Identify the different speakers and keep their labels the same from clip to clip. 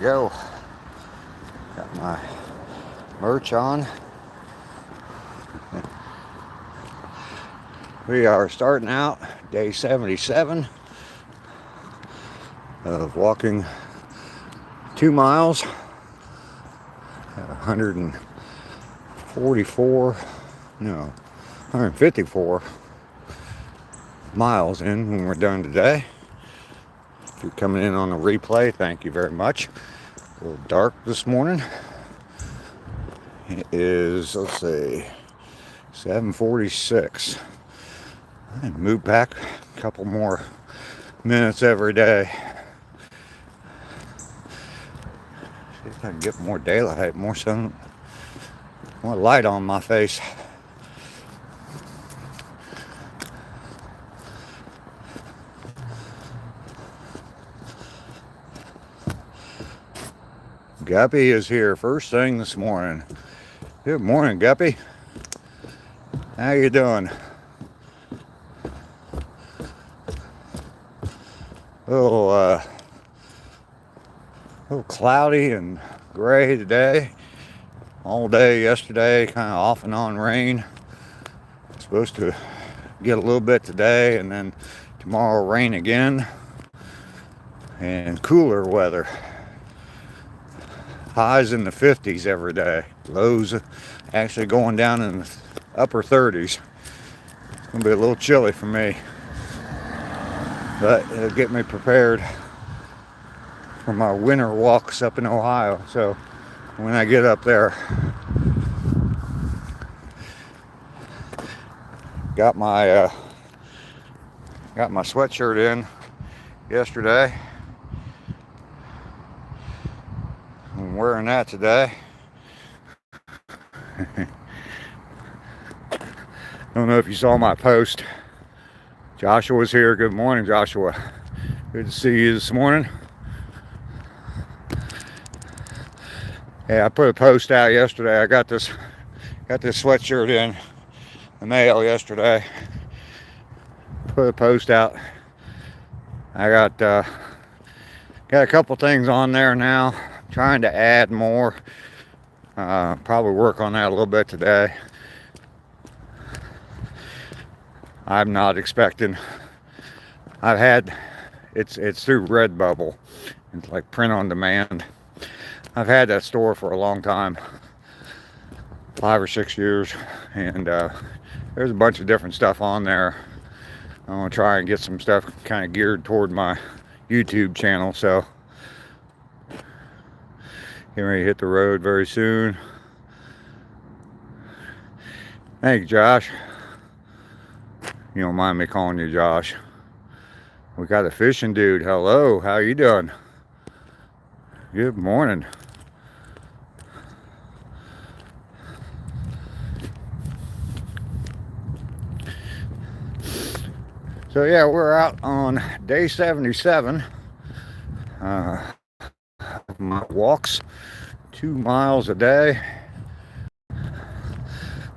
Speaker 1: Go. Got my merch on. We are starting out day 77 of walking 2 miles, 154 miles in when we're done today. If you're coming in on the replay, thank you very much. A little dark this morning. It is, let's see, 7:46. And move back a couple more minutes every day. See if I can get more daylight, more sun, more light on my face. Guppy is here first thing this morning. Good morning, Guppy. How you doing? A little cloudy and gray today. All day yesterday, kind of off and on rain. Supposed to get a little bit today, and then tomorrow rain again. And cooler weather. Highs in the 50s every day. Lows actually going down in the upper 30s. It's going to be a little chilly for me. But it'll get me prepared for my winter walks up in Ohio. So when I get up there, got my sweatshirt in yesterday. I'm wearing that today. Don't know if you saw my post. Joshua's here. Good morning, Joshua. Good to see you this morning. Yeah, I put a post out yesterday. I got this sweatshirt in the mail yesterday. Put a post out. I got a couple things on there now. Trying to add more. Probably work on that a little bit today. I'm not expecting. It's through Redbubble. It's like print on demand. I've had that store for a long time, 5 or 6 years, and there's a bunch of different stuff on there. I want to try and get some stuff kind of geared toward my YouTube channel, so getting ready to hit the road very soon. Thanks, Josh. You don't mind me calling you Josh. We got a fishing dude. Hello, how you doing? Good morning. So yeah, we're out on day 77. My walks 2 miles a day.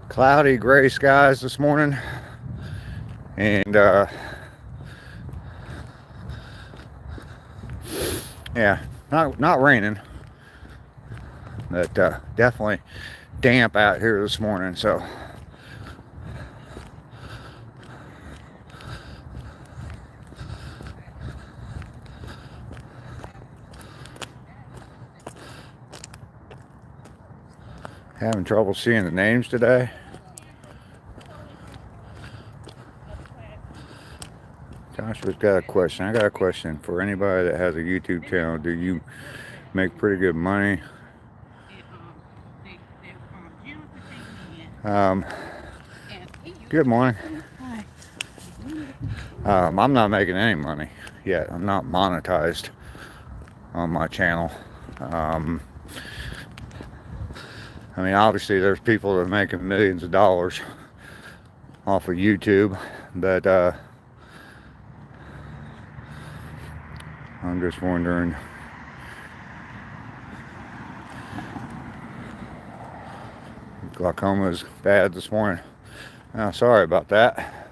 Speaker 1: Cloudy, gray skies this morning. And yeah, not raining, but definitely damp out here this morning. So having trouble seeing the names today. Joshua's got a question. I got a question for anybody that has a YouTube channel. Do you make pretty good money? Good morning. I'm not making any money yet. I'm not monetized on my channel. I mean, obviously there's people that are making millions of dollars off of YouTube, but I'm just wondering. Glaucoma is bad this morning. Oh, sorry about that.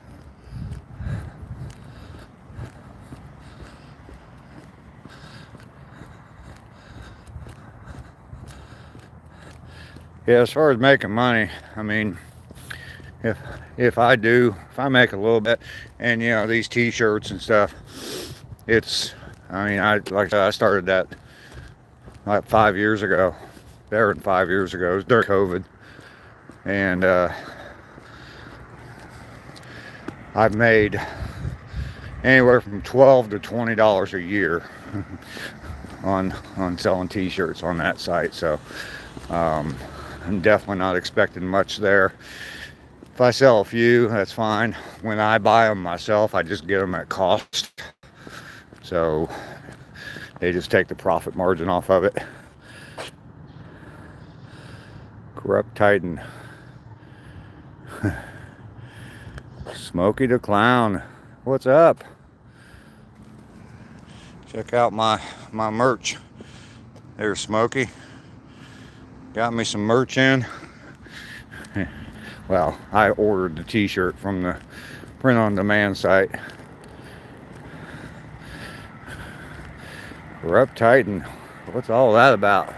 Speaker 1: Yeah, as far as making money, I mean, if if I make a little bit, and these T-shirts and stuff, it's, I mean, I like I said, I started that like 5 years ago, better than 5 years ago. It was during COVID, and I've made anywhere from $12 to $20 a year on selling T-shirts on that site. So I'm definitely not expecting much there. If I sell a few, that's fine. When I buy them myself, I just get them at cost. So they just take the profit margin off of it. Corrupt Titan. Smokey the Clown. What's up? Check out my merch. There's Smokey. Got me some merch in. Well, I ordered the T-shirt from the print on demand site. Corrupt Titan. What's all that about?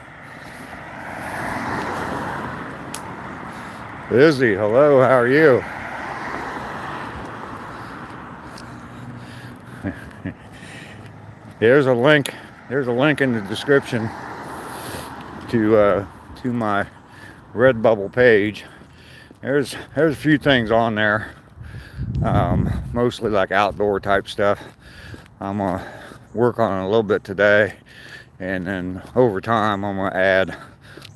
Speaker 1: Izzy, hello, how are you? There's a link in the description to my Redbubble page. There's a few things on there, mostly like outdoor type stuff. I'm gonna work on it a little bit today, and then over time I'm gonna add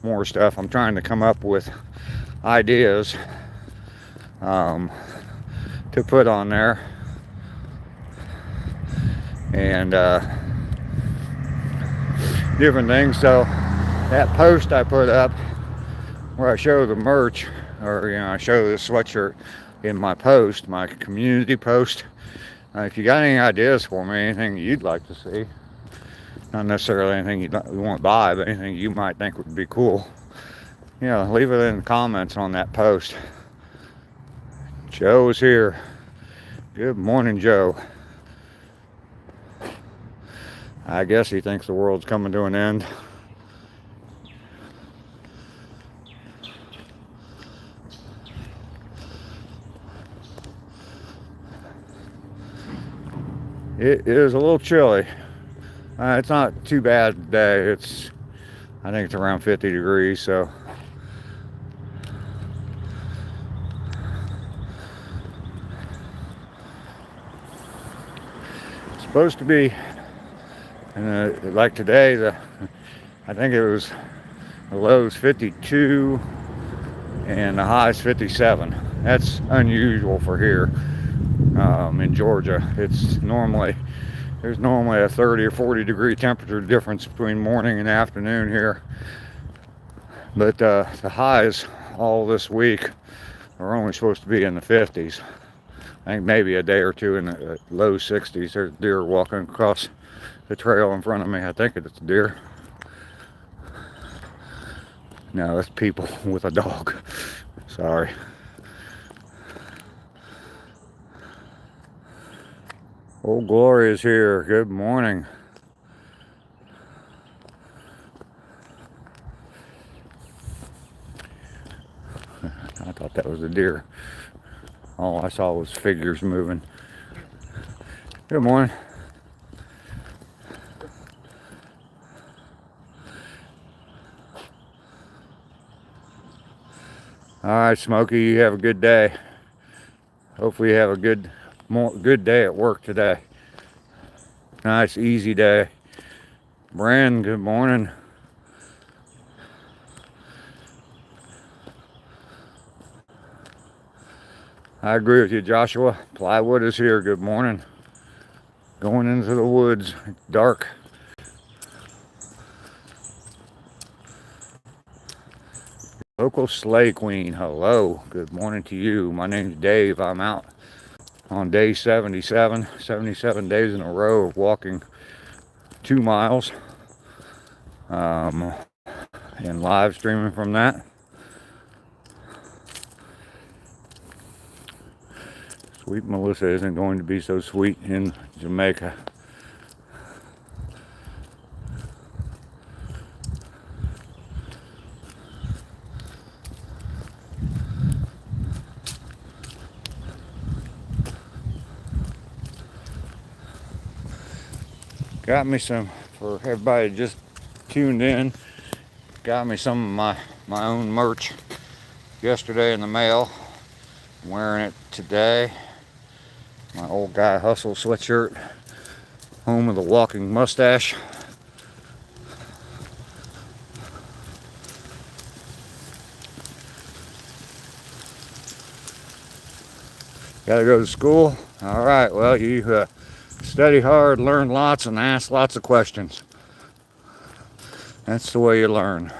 Speaker 1: more stuff. I'm trying to come up with ideas to put on there, and different things. So that post I put up where I show the merch, or I show the sweatshirt in my post, my community post. If you got any ideas for me, anything you'd like to see, not necessarily anything you want to buy, but anything you might think would be cool, leave it in the comments on that post. Joe is here. Good morning, Joe. I guess he thinks the world's coming to an end. It is a little chilly. It's not too bad today. I think it's around 50 degrees, so. It's supposed to be, like today, I think it was, the low's 52 and the high's 57. That's unusual for here in Georgia. There's normally a 30 or 40 degree temperature difference between morning and afternoon here. But the highs all this week are only supposed to be in the 50s. I think maybe a day or two in the low 60s. There's deer walking across the trail in front of me. I think it's a deer. No, that's people with a dog. Sorry. Old Glory is here. Good morning. I thought that was a deer. All I saw was figures moving. Good morning. All right, Smokey, you have a good day. Hopefully you have a good day at work today. Nice, easy day. Brand, good morning. I agree with you, Joshua. Plywood is here. Good morning. Going into the woods. It's dark. Local Slay Queen, hello. Good morning to you. My name's Dave. I'm out on day 77 days in a row of walking 2 miles and live streaming from that. Sweet Melissa isn't going to be so sweet in Jamaica. got me some, for everybody just tuned in, got me some of my own merch yesterday in the mail. I'm wearing it today. My old guy hustle sweatshirt, home of the walking mustache. Gotta go to school. All right, well, you study hard, learn lots, and ask lots of questions. That's the way you learn.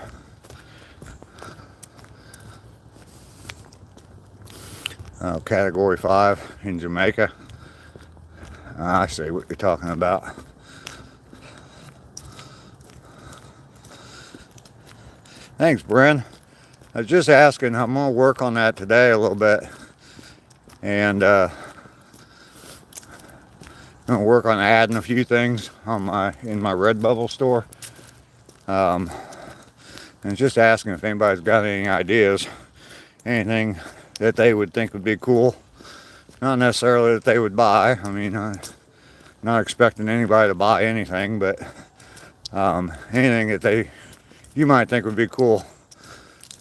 Speaker 1: Category 5 in Jamaica. I see what you're talking about. Thanks, Bren. I was just asking. I'm gonna work on that today a little bit, and I'm gonna work on adding a few things on in my Redbubble store. And just asking if anybody's got any ideas, anything that they would think would be cool. Not necessarily that they would buy. I mean, I'm not expecting anybody to buy anything, but anything that you might think would be cool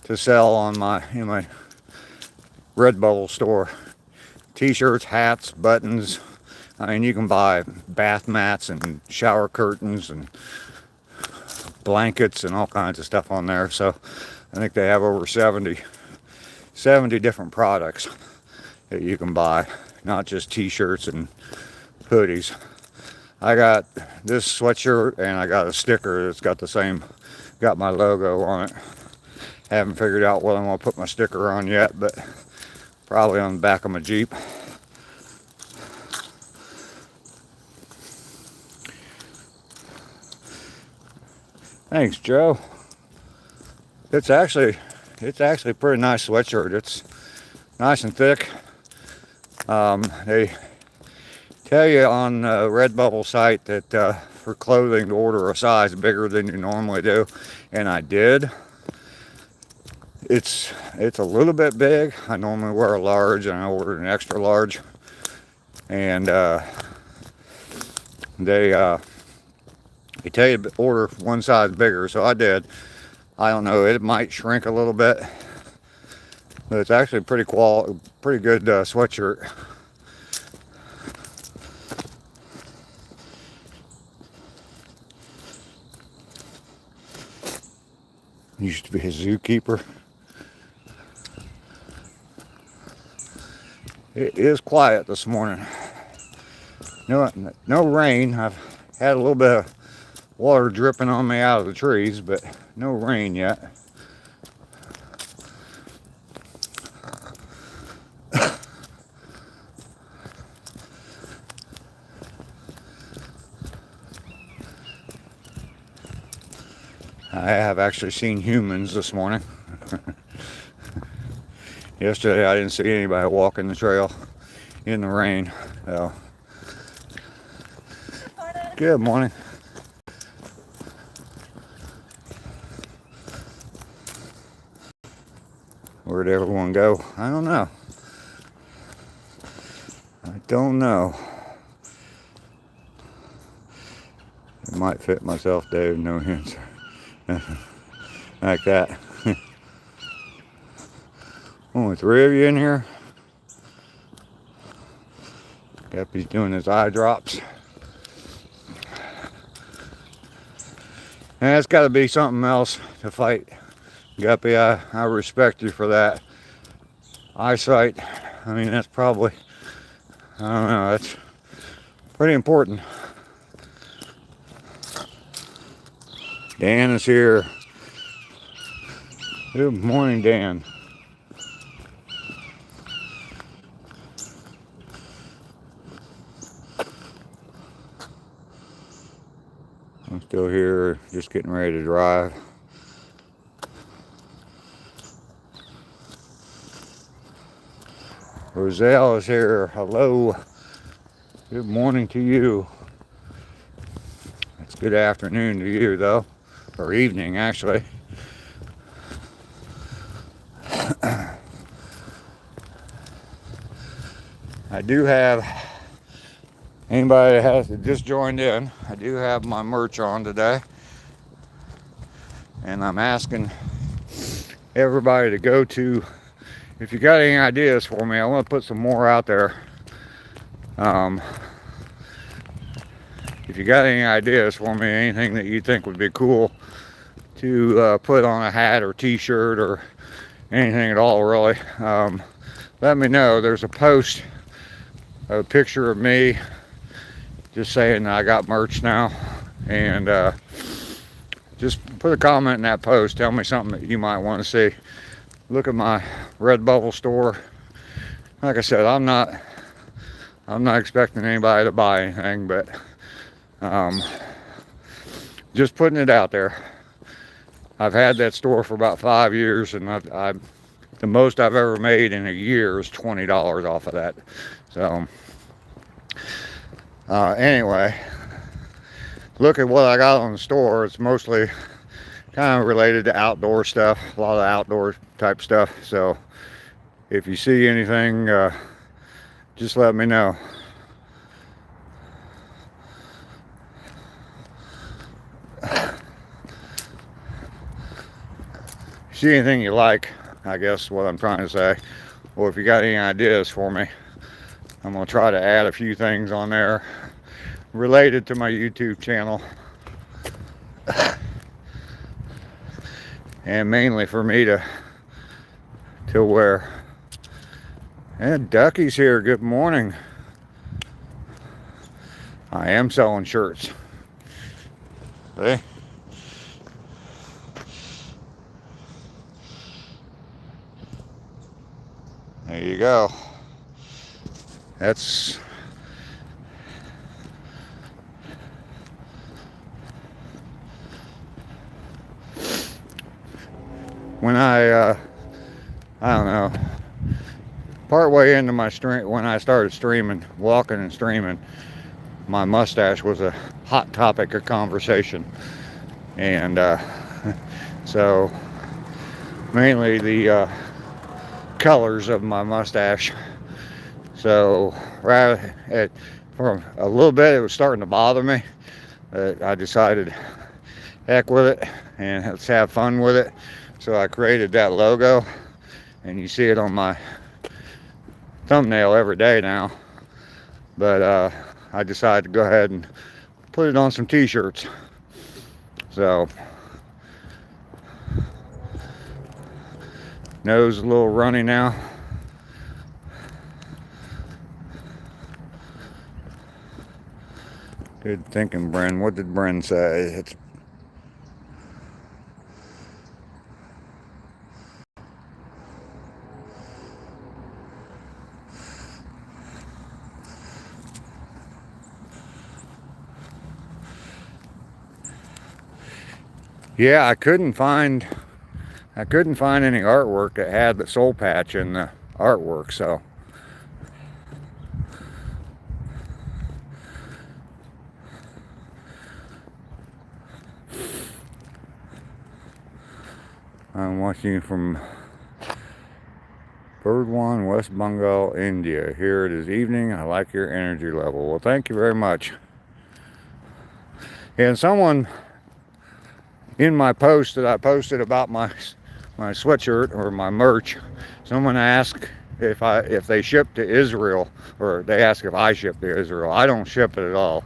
Speaker 1: to sell on in my Redbubble store. T-shirts, hats, buttons. I mean, you can buy bath mats and shower curtains and blankets and all kinds of stuff on there. So I think they have over 70 different products that you can buy, not just t-shirts and hoodies. I got this sweatshirt and I got a sticker that's got my logo on it. Haven't figured out what I'm gonna put my sticker on yet, but probably on the back of my Jeep. Thanks, Joe. It's actually a pretty nice sweatshirt. It's nice and thick. They tell you on the Redbubble site that for clothing to order a size bigger than you normally do, and I did. It's a little bit big. I normally wear a large, and I ordered an extra large, and they tell you to order one size bigger, so I did. I don't know, it might shrink a little bit, but it's actually pretty good sweatshirt. Used to be a zookeeper. It is quiet this morning. No rain. I've had a little bit of water dripping on me out of the trees, but no rain yet. I have actually seen humans this morning. Yesterday I didn't see anybody walking the trail in the rain. So. Good morning. Where'd everyone go? I don't know. It might fit myself, Dave. No hints. Like that. Only 3 of you in here. Guppy's doing his eye drops. And it's got to be something else to fight. Guppy, I respect you for that. Eyesight, I mean, that's probably, I don't know, that's pretty important. Dan is here. Good morning, Dan. I'm still here, just getting ready to drive. Roselle is here. Hello. Good morning to you. It's good afternoon to you, though. Or evening, actually. I do have Anybody that has just joined in, I do have my merch on today. And I'm asking everybody to go to, if you got any ideas for me, I want to put some more out there. If you got any ideas for me, anything that you think would be cool to put on a hat or t-shirt or anything at all, really, let me know. There's a post, a picture of me just saying that I got merch now, and just put a comment in that post. Tell me something that you might want to see. Look at my Redbubble store. Like I said, I'm not expecting anybody to buy anything, but just putting it out there. I've had that store for about 5 years, and the most I've ever made in a year is $20 off of that. So anyway, look at what I got on the store. It's mostly kind of related to outdoor stuff, a lot of outdoor type stuff. So if you see anything, just let me know. See anything you like, I guess what I'm trying to say, or if you got any ideas for me, I'm going to try to add a few things on there related to my YouTube channel, and mainly for me to wear. And Ducky's here, good morning. I am selling shirts. See? There you go. That's when I don't know, part way into my stream, when I started streaming, walking and streaming, my mustache was a hot topic of conversation, and so mainly the colors of my mustache. So for a little bit it was starting to bother me, but I decided heck with it and let's have fun with it. So I created that logo, and you see it on my thumbnail every day now. But I decided to go ahead and put it on some t-shirts. So nose a little runny now. Good thinking, Bren. What did Bren say? Yeah, I couldn't find any artwork that had the soul patch in the artwork, so I'm watching from Burdwan, West Bengal, India. Here it is evening. I like your energy level. Well, thank you very much. And someone in my post that I posted about my sweatshirt or my merch, someone asked if they ship to Israel, or they asked if I ship to Israel. I don't ship it at all.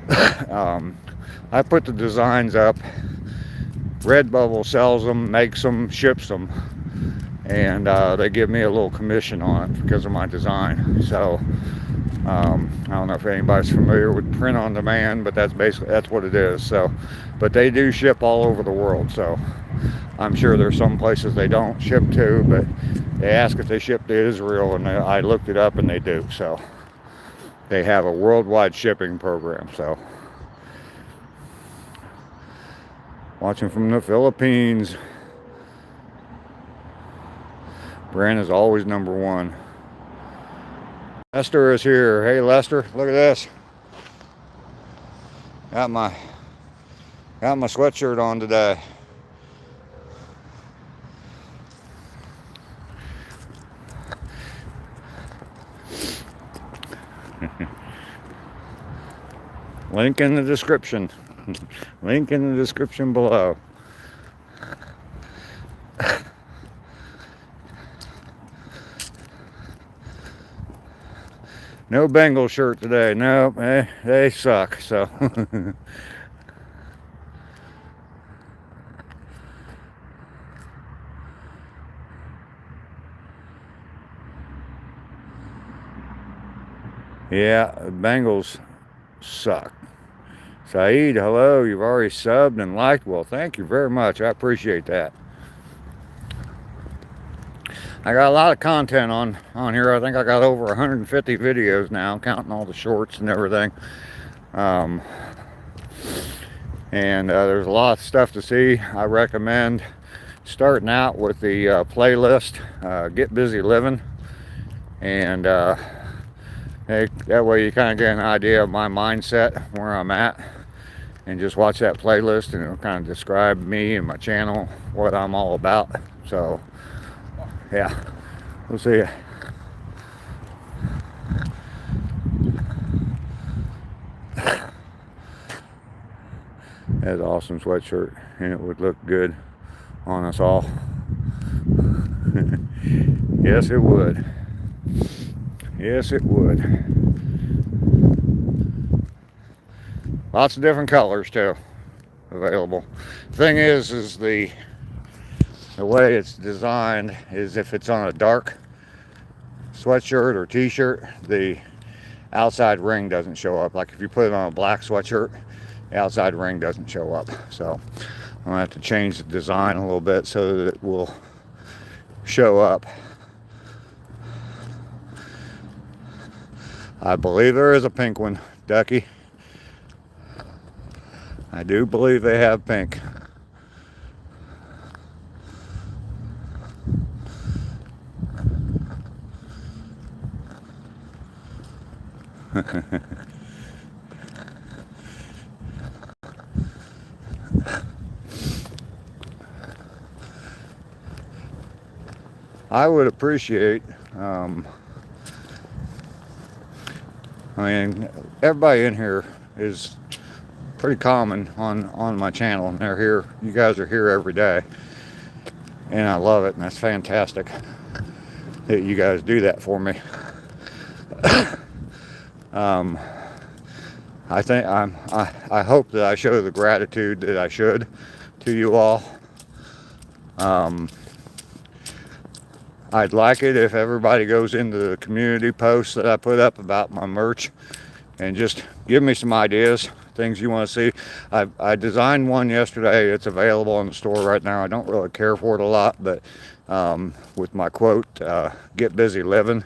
Speaker 1: I put the designs up. Redbubble sells them, makes them, ships them, and they give me a little commission on it because of my design. So I don't know if anybody's familiar with print on demand, but that's what it is. So, but they do ship all over the world. So I'm sure there's some places they don't ship to, but they ask if they ship to Israel, and I looked it up, and they do. So they have a worldwide shipping program. So watching from the Philippines. Brand is always number one. Lester is here. Hey Lester, look at this. Got my sweatshirt on today. Link in the description. Link in the description below. No Bengal shirt today. No, they suck. So. Yeah, the Bengals suck. Saeed, hello. You've already subbed and liked. Well, thank you very much. I appreciate that. I got a lot of content on here. I think I got over 150 videos now, counting all the shorts and everything. And there's a lot of stuff to see. I recommend starting out with the playlist, Get Busy Living. And that way you kind of get an idea of my mindset, where I'm at. And just watch that playlist and it'll kind of describe me and my channel, what I'm all about. So, yeah, we'll see you. That's an awesome sweatshirt, and it would look good on us all. Yes, it would. Yes, it would. Lots of different colors too available. The thing is the way it's designed is if it's on a dark sweatshirt or t-shirt, the outside ring doesn't show up. Like if you put it on a black sweatshirt, the outside ring doesn't show up. So I'm gonna have to change the design a little bit so that it will show up. I believe there is a pink one, Ducky. I do believe they have pink. I would appreciate, I mean, everybody in here is pretty common on my channel, and they're here. You guys are here every day, and I love it, and that's fantastic that you guys do that for me. I think I hope that I show the gratitude that I should to you all. I'd like it if everybody goes into the community posts that I put up about my merch and just give me some ideas, things you want to see. I designed one yesterday. It's available in the store right now. I don't really care for it a lot, but with my quote, "Get busy living,"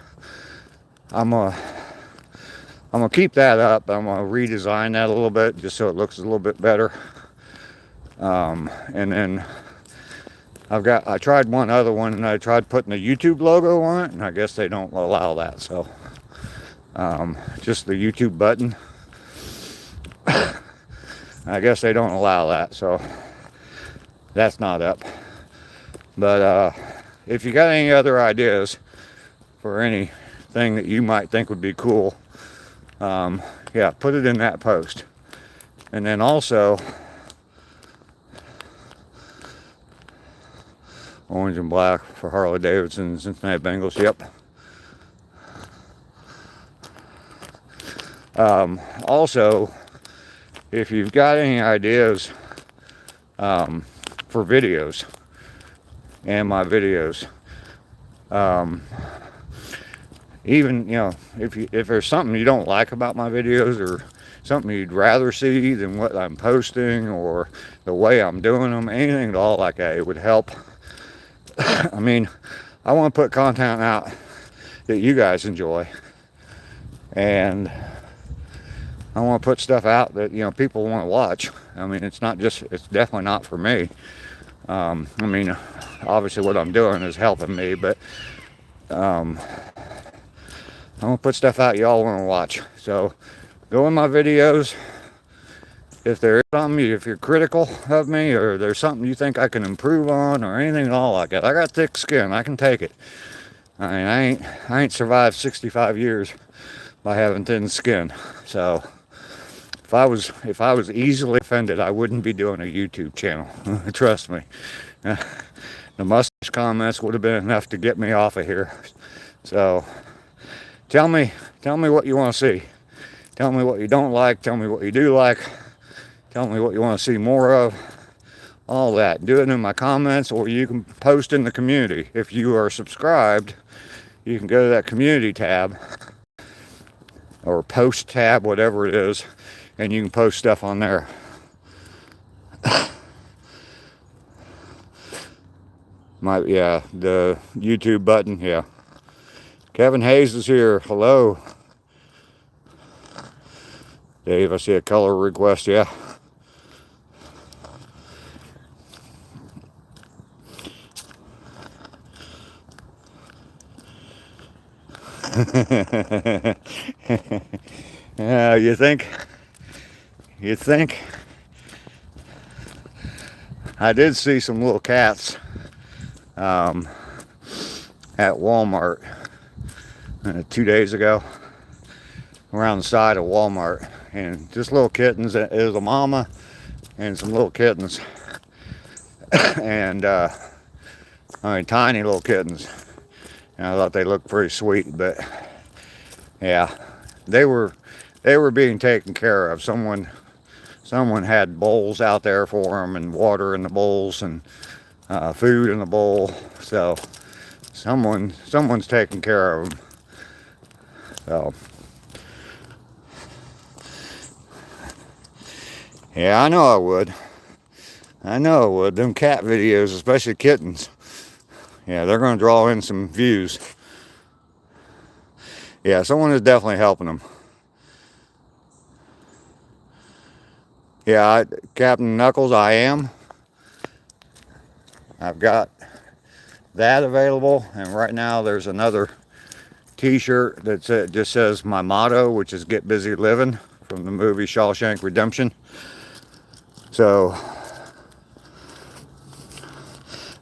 Speaker 1: I'm gonna keep that up. I'm gonna redesign that a little bit just so it looks a little bit better. And then I tried one other one, and I tried putting a YouTube logo on it, and I guess they don't allow that. So just the YouTube button. I guess they don't allow that, so that's not up. But if you got any other ideas for anything that you might think would be cool, yeah, put it in that post. And then also, orange and black for Harley Davidson, Cincinnati Bengals. Yep. Also, if you've got any ideas for videos and my videos, even, you know, if there's something you don't like about my videos, or something you'd rather see than what I'm posting, or the way I'm doing them, anything at all like that, it would help. I mean, I want to put content out that you guys enjoy, and I want to put stuff out that, you know, people want to watch. I mean, it's definitely not for me. I mean, obviously what I'm doing is helping me, but I'm gonna put stuff out y'all want to watch. So go in my videos. If there's something, if you're critical of me, or there's something you think I can improve on, or anything at all like that, I got thick skin. I can take it. I mean, I ain't survived 65 years by having thin skin. So if if I was easily offended, I wouldn't be doing a YouTube channel. Trust me. The mustache comments would have been enough to get me off of here. So tell me what you want to see. Tell me what you don't like. Tell me what you do like. Tell me what you want to see more of. All that. Do it in my comments, or you can post in the community. If you are subscribed, you can go to that community tab or post tab, whatever it is, and you can post stuff on there. Yeah, the YouTube button, yeah. Kevin Hayes is here. Hello. Dave, I see a color request, yeah. Yeah, you think? I did see some little cats at Walmart 2 days ago, around the side of Walmart, and just little kittens. It was a mama and some little kittens, and I mean tiny little kittens. And I thought they looked pretty sweet, but yeah, they were being taken care of. Someone had bowls out there for them, and water in the bowls, and food in the bowl. So someone's taking care of them. So yeah, I know I would. Them cat videos, especially kittens. Yeah, they're going to draw in some views. Yeah, someone is definitely helping them. Yeah, Captain Knuckles, I am. I've got that available, and right now there's another t-shirt that just says my motto, which is "Get Busy Living," from the movie Shawshank Redemption. So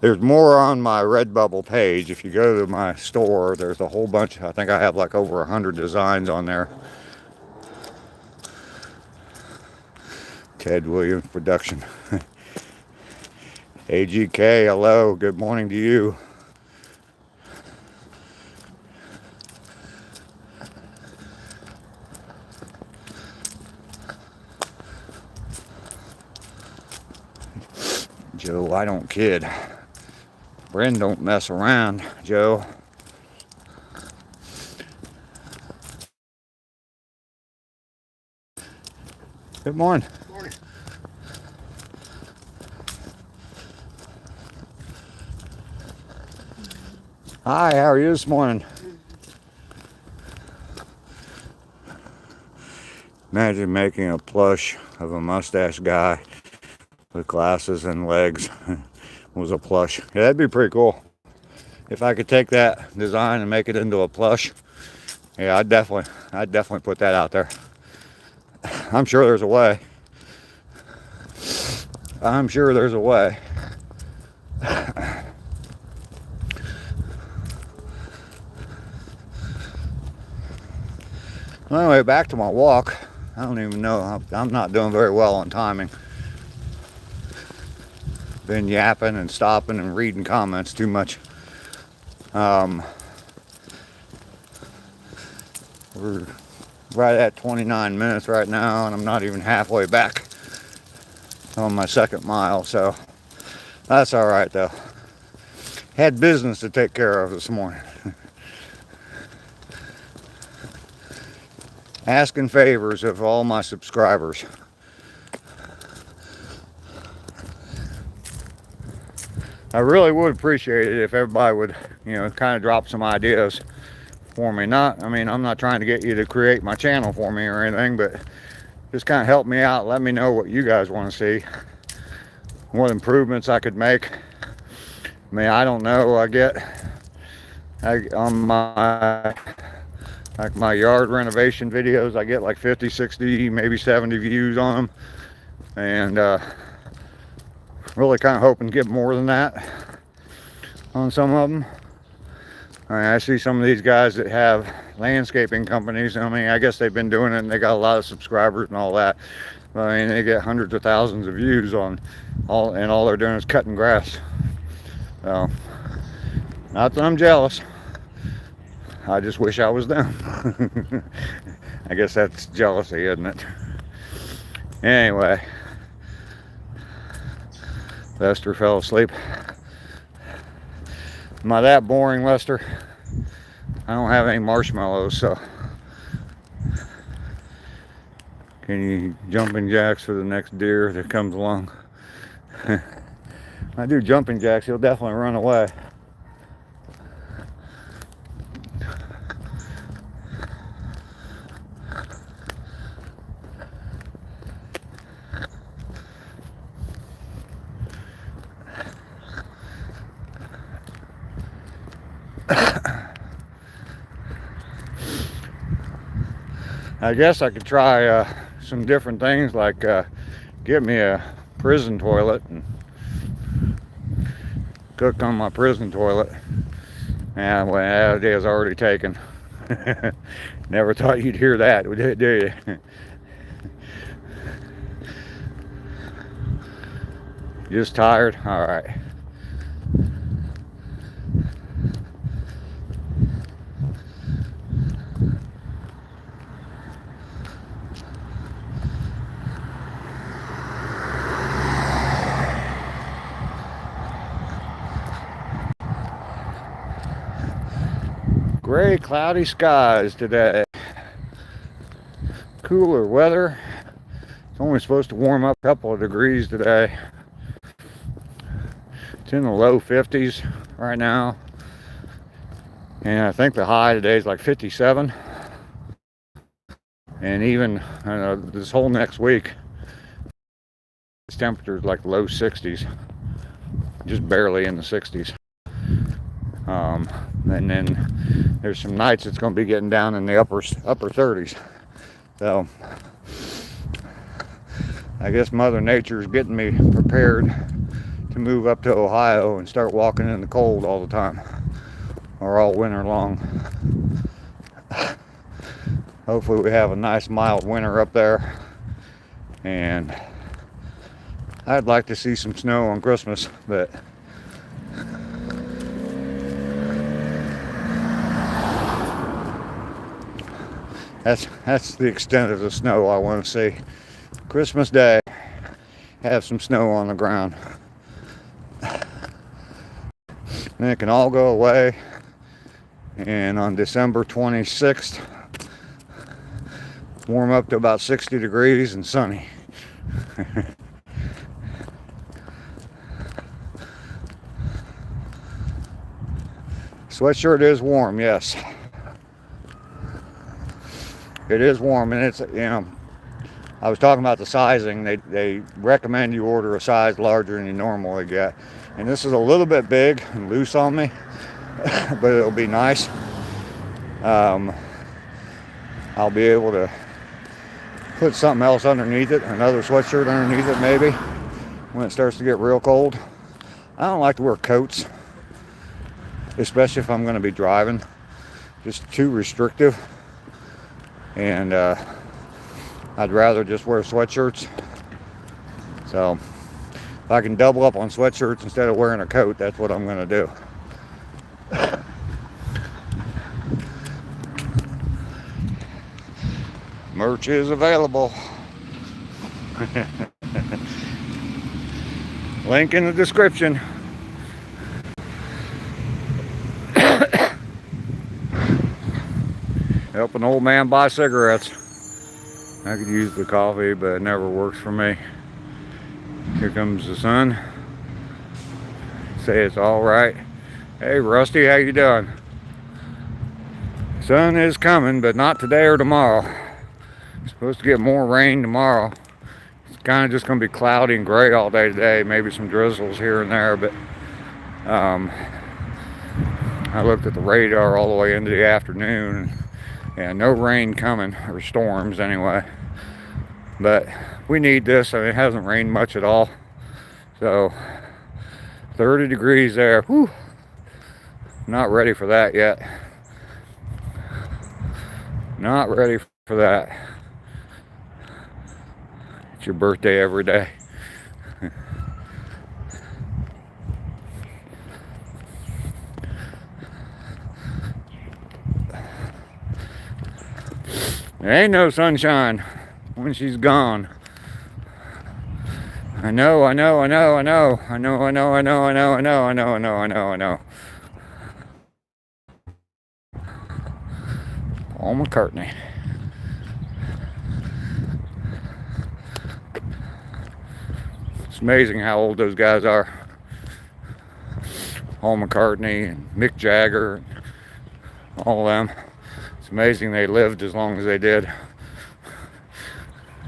Speaker 1: there's more on my Redbubble page. If you go to my store, there's a whole bunch. I think I have like over 100 designs on there. Ted Williams Production. AGK, hello, good morning to you. Joe, I don't kid. Bren don't mess around, Joe. Good morning.
Speaker 2: Morning.
Speaker 1: Hi, how are you this morning? Imagine making a plush of a mustache guy with glasses and legs. Was a plush. Yeah, that'd be pretty cool. If I could take that design and make it into a plush, yeah, I'd definitely put that out there. I'm sure there's a way. Anyway, back to my walk. I don't even know. I'm not doing very well on timing. Been yapping and stopping and reading comments too much. We're right at 29 minutes right now, and I'm not even halfway back on my second mile, so that's all right though. Had business to take care of this morning. Asking favors of all my subscribers. I really would appreciate it if everybody would, kind of drop some ideas for me. I'm not trying to get you to create my channel for me or anything, but just kind of help me out. Let me know what you guys want to see, what improvements I could make. I mean, I don't know. On my yard renovation videos, I get like 50, 60, maybe 70 views on them, and really kind of hoping to get more than that on some of them. I mean, I see some of these guys that have landscaping companies. I mean, I guess they've been doing it and they got a lot of subscribers and all that. But I mean, they get hundreds of thousands of views on all they're doing is cutting grass. So, not that I'm jealous. I just wish I was them. I guess that's jealousy, isn't it? Anyway, Lester fell asleep. Am I that boring, Lester? I don't have any marshmallows, so. Can you jumping jacks for the next deer that comes along? I do jumping jacks, he'll definitely run away. I guess I could try some different things, like get me a prison toilet and cook on my prison toilet. Yeah, well, that idea is already taken. Never thought you'd hear that, do you? Just tired? All right. Gray, cloudy skies today. Cooler weather. It's only supposed to warm up a couple of degrees today. It's in the low 50s right now. And I think the high today is like 57. And even this whole next week, this temperature is like low 60s. Just barely in the 60s. And then there's some nights it's going to be getting down in the upper 30s. So I guess Mother Nature is getting me prepared to move up to Ohio and start walking in the cold all the time, or all winter long. Hopefully we have a nice mild winter up there, and I'd like to see some snow on Christmas, but that's the extent of the snow I want to see. Christmas Day, have some snow on the ground. Then it can all go away, and on December 26th, warm up to about 60 degrees and sunny. Sweatshirt is warm, yes. It is warm, and it's, I was talking about the sizing. They recommend you order a size larger than you normally get. And this is a little bit big and loose on me, but it'll be nice. I'll be able to put something else underneath it, another sweatshirt underneath it maybe, when it starts to get real cold. I don't like to wear coats, especially if I'm going to be driving. Just too restrictive. And I'd rather just wear sweatshirts. So if I can double up on sweatshirts instead of wearing a coat, that's what I'm going to do. Merch is available. Link in the description. Help an old man buy cigarettes. I could use the coffee, but it never works for me. Here comes the sun. Say it's all right. Hey Rusty, how you doing? Sun is coming, but not today or tomorrow. Supposed to get more rain tomorrow. It's kind of just going to be cloudy and gray all day today. Maybe some drizzles here and there, but I looked at the radar all the way into the afternoon. Yeah, no rain coming, or storms anyway. But we need this. I mean, it hasn't rained much at all. So 30 degrees there. Whew. Not ready for that yet. Not ready for that. It's your birthday every day. There ain't no sunshine when she's gone. I know. Paul McCartney. It's amazing how old those guys are. Paul McCartney and Mick Jagger and all of them. It's amazing they lived as long as they did.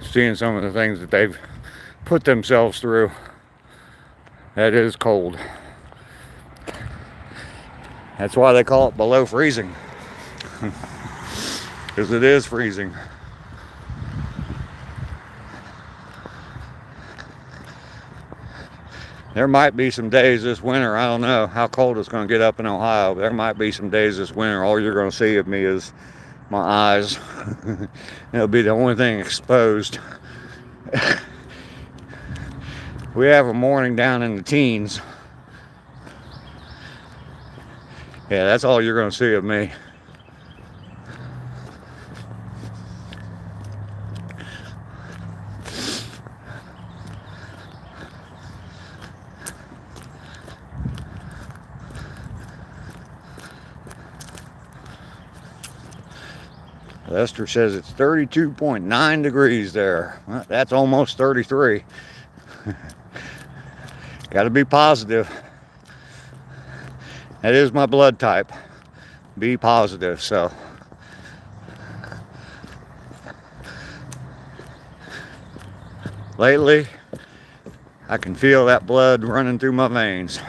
Speaker 1: Seeing some of the things that they've put themselves through. That is cold. That's why they call it below freezing. Because it is freezing. There might be some days this winter, I don't know how cold it's going to get up in Ohio, but there might be some days this winter all you're going to see of me is my eyes. It'll be the only thing exposed. We have a morning down in the teens. Yeah, that's all you're going to see of me. Lester says it's 32.9 degrees there. Well, that's almost 33. Got to be positive. That is my blood type. Be positive, so. Lately, I can feel that blood running through my veins.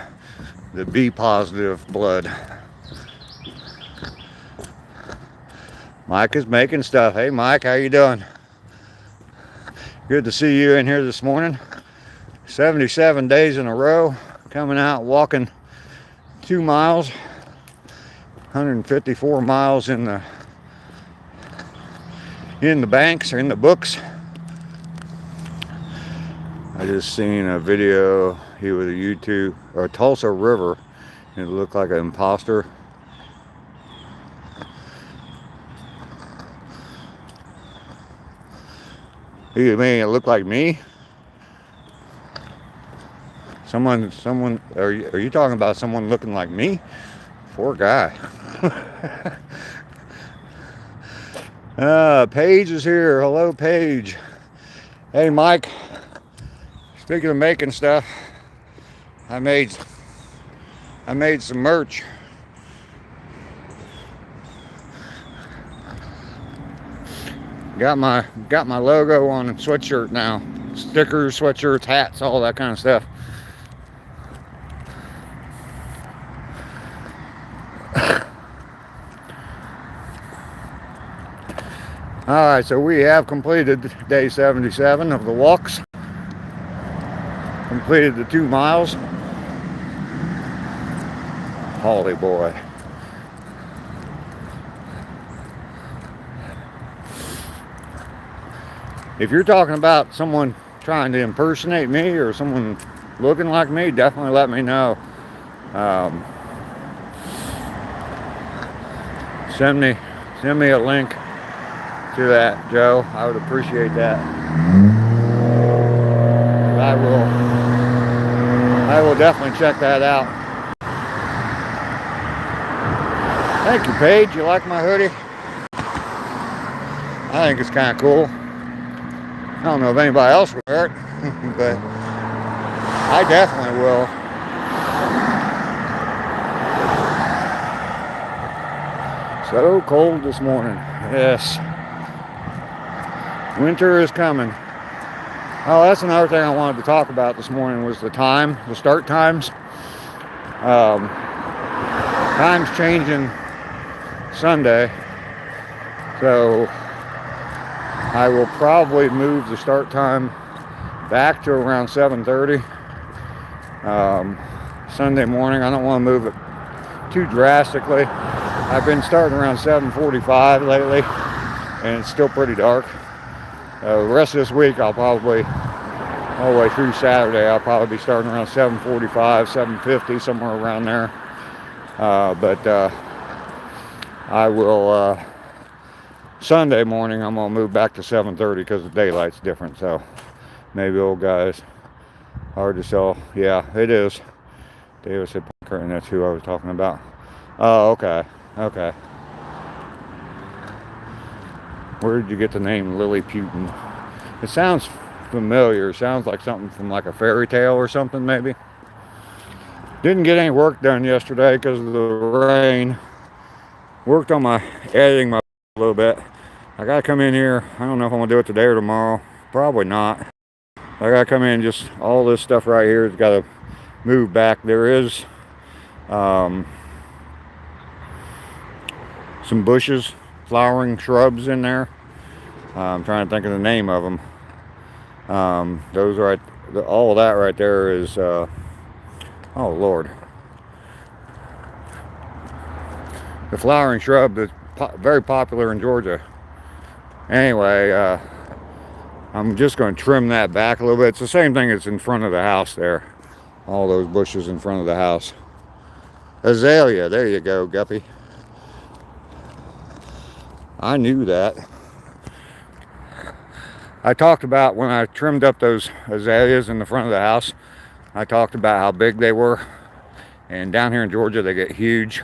Speaker 1: The B positive blood. Mike is making stuff. Hey Mike, how you doing? Good to see you in here this morning. 77 days in a row, coming out walking 2 miles, 154 miles in the banks or in the books. I just seen a video here with a YouTube or Tulsa River. It looked like an imposter. You mean it looked like me? Someone, are you talking about someone looking like me? Poor guy. Paige is here. Hello, Paige. Hey, Mike. Speaking of making stuff, I made some merch. Got my logo on a sweatshirt now. Stickers, sweatshirts, hats, all that kind of stuff. Alright, so we have completed day 77 of the walks. Completed the 2 miles. Holy boy. If you're talking about someone trying to impersonate me or someone looking like me, definitely let me know. Send me a link to that, Joe. I would appreciate that. I will definitely check that out. Thank you, Paige. You like my hoodie? I think it's kind of cool. I don't know if anybody else will wear it, but I definitely will. So cold this morning. Yes. Winter is coming. Oh, that's another thing I wanted to talk about this morning was the start times. Time's changing Sunday, so I will probably move the start time back to around 7:30 Sunday morning. I don't want to move it too drastically. I've been starting around 7:45 lately, and it's still pretty dark. The rest of this week, I'll probably, all the way through Saturday, I'll probably be starting around 7:45, 7:50, somewhere around there. But I will, Sunday morning, I'm going to move back to 7:30 because the daylight's different. So maybe old guys, hard to sell. Yeah, it is. Davis said and that's who I was talking about. Oh, okay. Okay. Where did you get the name Lilliputian? It sounds familiar. It sounds like something from like a fairy tale or something, maybe. Didn't get any work done yesterday because of the rain. Worked on my editing a little bit. I gotta come in here. I don't know if I'm gonna do it today or tomorrow. Probably not. I gotta come in. Just all this stuff right here has got to move back. There is some bushes, flowering shrubs in there. I'm trying to think of the name of them. Those right, all of that right there is, oh Lord. The flowering shrub that's very popular in Georgia. Anyway, I'm just going to trim that back a little bit. It's the same thing that's in front of the house there. All those bushes in front of the house. Azalea, there you go, Guppy. I knew that. I talked about when I trimmed up those azaleas in the front of the house, I talked about how big they were. And down here in Georgia, they get huge.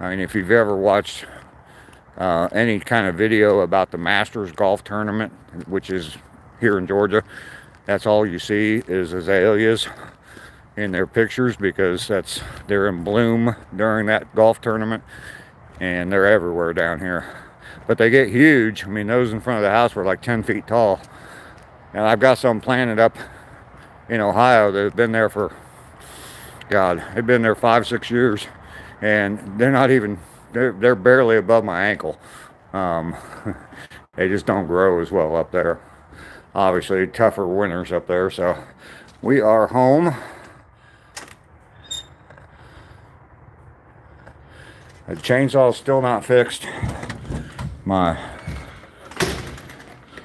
Speaker 1: I mean, if you've ever watched any kind of video about the Masters golf tournament, which is here in Georgia, that's all you see is azaleas in their pictures because they're in bloom during that golf tournament, and they're everywhere down here. But they get huge. I mean, those in front of the house were like 10 feet tall. And I've got some planted up in Ohio that have been there for, God, they've been there 5-6 years. And they're not even, they're barely above my ankle. They just don't grow as well up there. Obviously, tougher winters up there. So we are home. The chainsaw's still not fixed.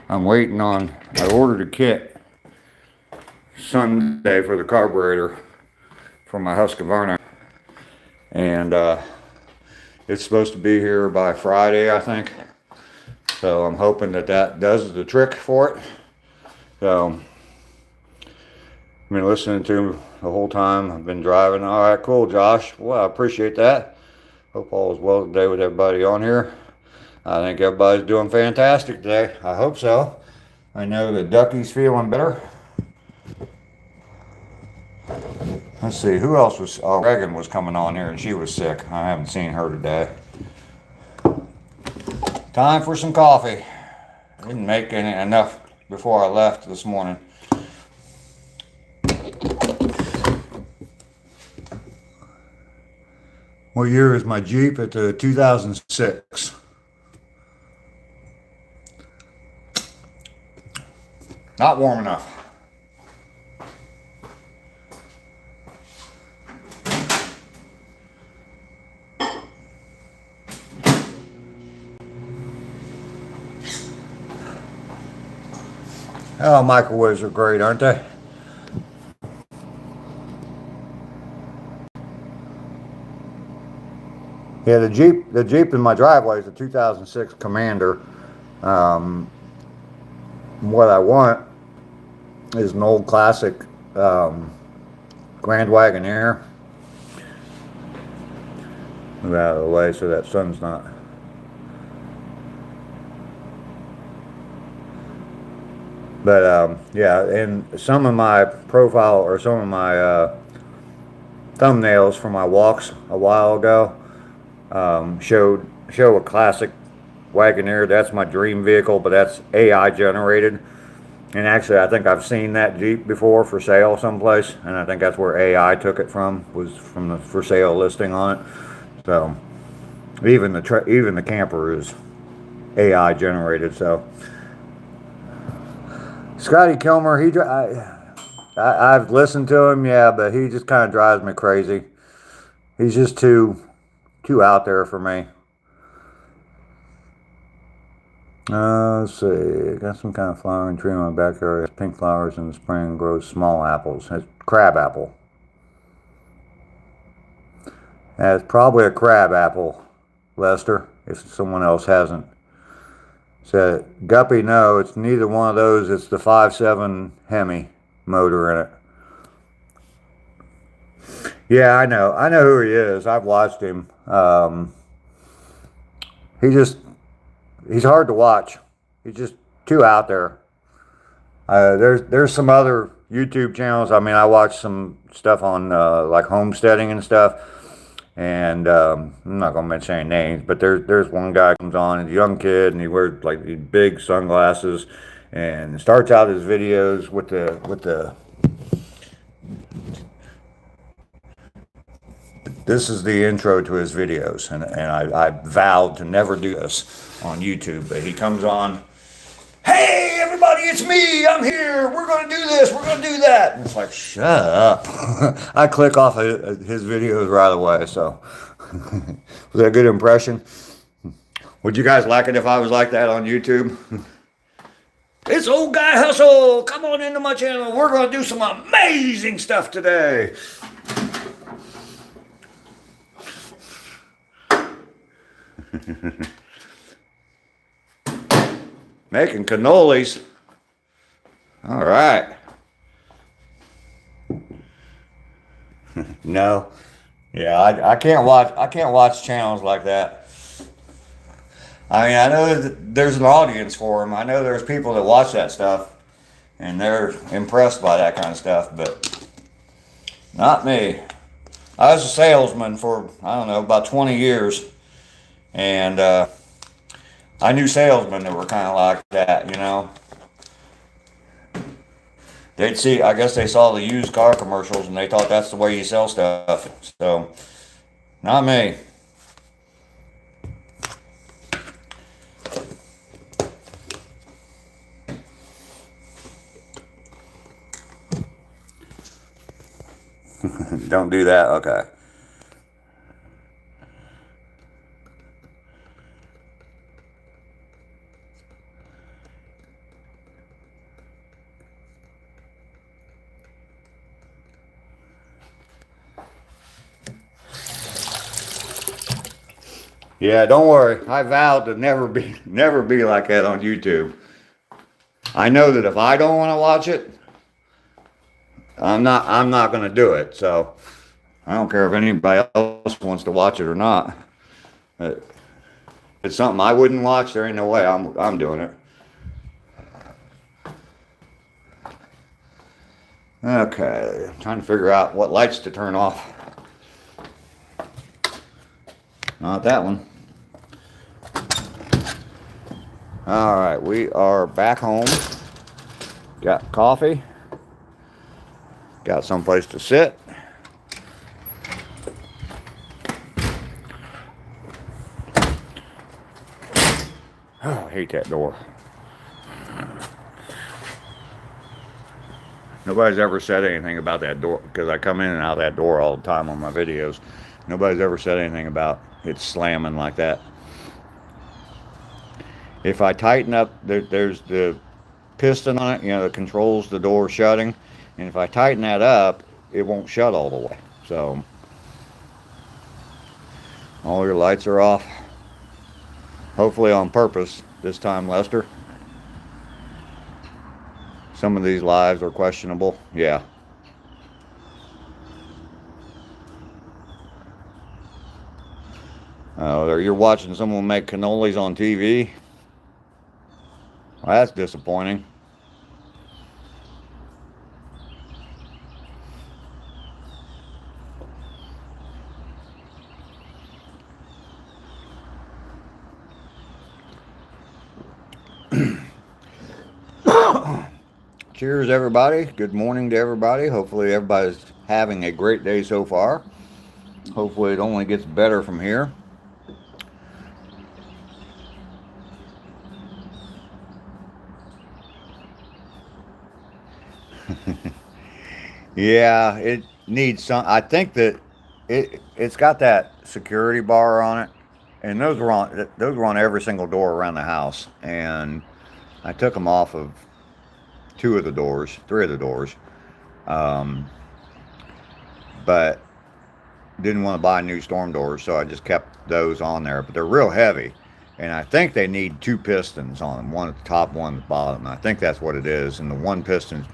Speaker 1: I'm waiting on, I ordered a kit Sunday for the carburetor for my Husqvarna, and it's supposed to be here by Friday, I think. So I'm hoping that does the trick for it. So I've been listening to him the whole time. I've been driving. All right, cool, Josh. Well, I appreciate that. Hope all is well today with everybody on here. I think everybody's doing fantastic today. I hope so. I know that Ducky's feeling better. Let's see, who else was, oh, Reagan was coming on here and she was sick. I haven't seen her today. Time for some coffee. Didn't make enough before I left this morning. What year is my Jeep? It's a 2006. Not warm enough. Oh, microwaves are great, aren't they? Yeah, the Jeep in my driveway is a 2006 Commander. What I want is an old classic Grand Wagoneer. Move out of the way so that sun's not. But yeah, and some of my profile or some of my thumbnails for my walks a while ago show a classic Wagoneer. That's my dream vehicle, but that's AI generated. And actually, I think I've seen that Jeep before for sale someplace, and I think that's where AI took it from, was from the for sale listing on it. So even the camper is AI generated. So Scotty Kilmer, I've listened to him, yeah, but he just kind of drives me crazy. He's just too too out there for me. Let's see. Got some kind of flowering tree in my backyard. It has pink flowers in the spring and grows small apples. It's crab apple. It's probably a crab apple, Lester, if someone else hasn't said it. Guppy, no, it's neither one of those. It's the 5.7 Hemi motor in it. Yeah, I know. I know who he is. I've watched him. He's hard to watch. He's just too out there. There's some other YouTube channels. I mean, I watch some stuff on like homesteading and stuff. And I'm not gonna mention any names, but there's one guy comes on, he's a young kid, and he wears like these big sunglasses, and starts out his videos with the. This is the intro to his videos, and I vowed to never do this on YouTube, but he comes on, hey everybody, it's me, I'm here, we're gonna do this, we're gonna do that, and it's like, shut up. I click off of his videos right away. So was that a good impression? Would you guys like it if I was like that on YouTube? It's Old Guy Hustle, come on into my channel, we're gonna do some amazing stuff today. Making cannolis. All right. No. Yeah, I can't watch channels like that. I mean, I know that there's an audience for them. I know there's people that watch that stuff and they're impressed by that kind of stuff, but not me. I was a salesman for, I don't know, about 20 years. And I knew salesmen that were kind of like that, you know. They'd see, I guess they saw the used car commercials and they thought that's the way you sell stuff. So, not me. Don't do that, okay. Yeah, don't worry. I vowed to never be like that on YouTube. I know that if I don't want to watch it, I'm not going to do it. So I don't care if anybody else wants to watch it or not. If it's something I wouldn't watch, there ain't no way I'm doing it. Okay, I'm trying to figure out what lights to turn off. Not that one. All right, we are back home. Got coffee. Got someplace to sit. Oh, I hate that door. Nobody's ever said anything about that door, because I come in and out of that door all the time on my videos. Nobody's ever said anything about it slamming like that. If I tighten up, there's the piston on it, you know, that controls the door shutting. And if I tighten that up, it won't shut all the way. So, all your lights are off. Hopefully on purpose this time, Lester. Some of these lives are questionable. Yeah. Oh, you're watching someone make cannolis on TV? Well, that's disappointing. Cheers, everybody. Good morning to everybody. Hopefully everybody's having a great day so far. Hopefully it only gets better from here. Yeah, it needs some. I think that It's got that security bar on it, and those were on every single door around the house, and I took them off of two of the doors, three of the doors, um, but didn't want to buy new storm doors, so I just kept those on there. But they're real heavy, and I think they need two pistons on them, one at the top, one at the bottom. And I think that's what it is. And the one piston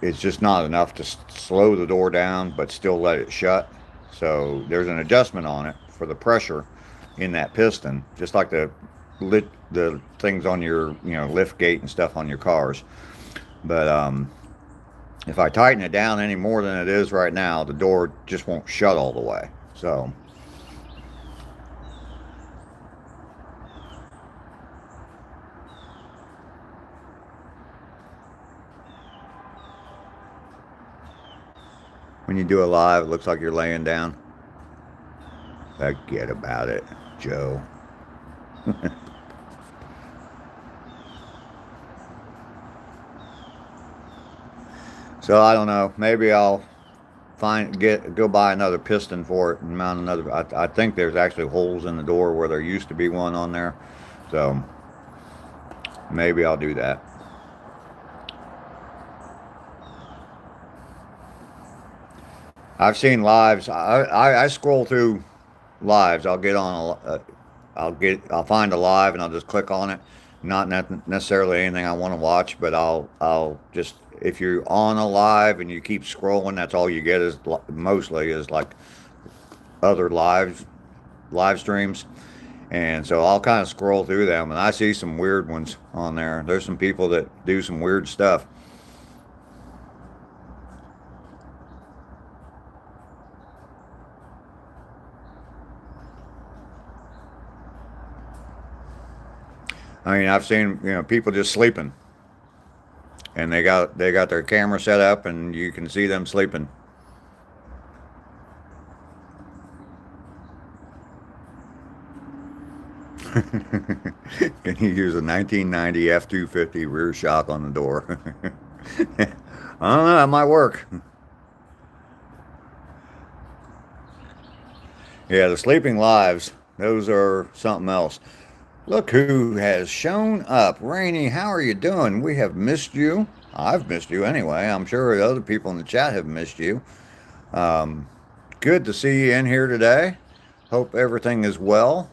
Speaker 1: is just not enough to slow the door down, but still let it shut. So there's an adjustment on it for the pressure in that piston, just like the things on your lift gate and stuff on your cars. But if I tighten it down any more than it is right now, the door just won't shut all the way. So when you do a live, it looks like you're laying down. Forget about it, Joe. So I don't know. Maybe I'll go buy another piston for it and mount another. I think there's actually holes in the door where there used to be one on there. So maybe I'll do that. I've seen lives. I scroll through lives. I'll find a live and I'll just click on it. Not necessarily anything I want to watch, but I'll just, if you're on a live and you keep scrolling, that's all you get is mostly is like other live streams. And so I'll kind of scroll through them and I see some weird ones on there. There's some people that do some weird stuff. I mean, I've seen people just sleeping, and they got their camera set up, and you can see them sleeping. Can you use a 1990 F-250 rear shock on the door? I don't know. That might work. Yeah, the sleeping lives. Those are something else. Look who has shown up. Rainey, how are you doing? We have missed you. I've missed you anyway. I'm sure other people in the chat have missed you. Um, Good to see you in here today. Hope everything is well.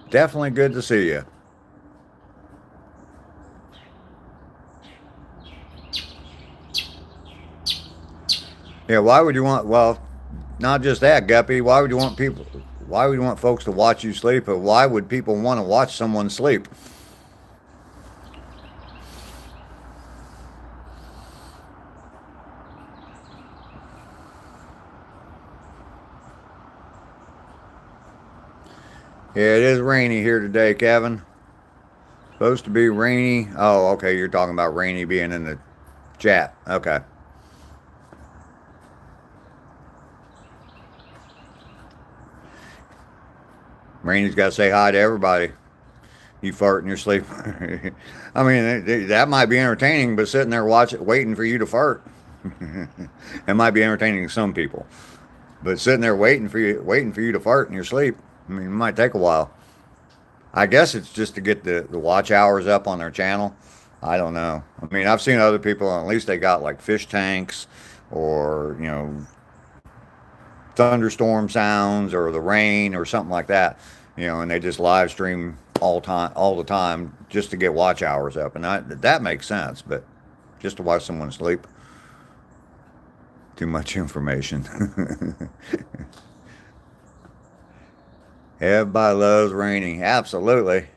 Speaker 1: Definitely good to see you. Yeah, why would you want, well, not just that, Guppy. Why would you want folks to watch you sleep? But why would people want to watch someone sleep? Yeah, it is rainy here today, Kevin. Supposed to be rainy. Oh, okay. You're talking about rainy being in the chat. Okay. Rainy's got to say hi to everybody. You fart in your sleep. I mean, that might be entertaining, but sitting there waiting for you to fart, it might be entertaining to some people. But sitting there waiting for you to fart in your sleep, I mean, it might take a while. I guess it's just to get the watch hours up on their channel. I don't know. I mean, I've seen other people, at least they got like fish tanks or, thunderstorm sounds or the rain or something like that, and they just live stream all the time just to get watch hours up. And that makes sense, but just to watch someone sleep, too much information. Everybody loves Rainy. Absolutely.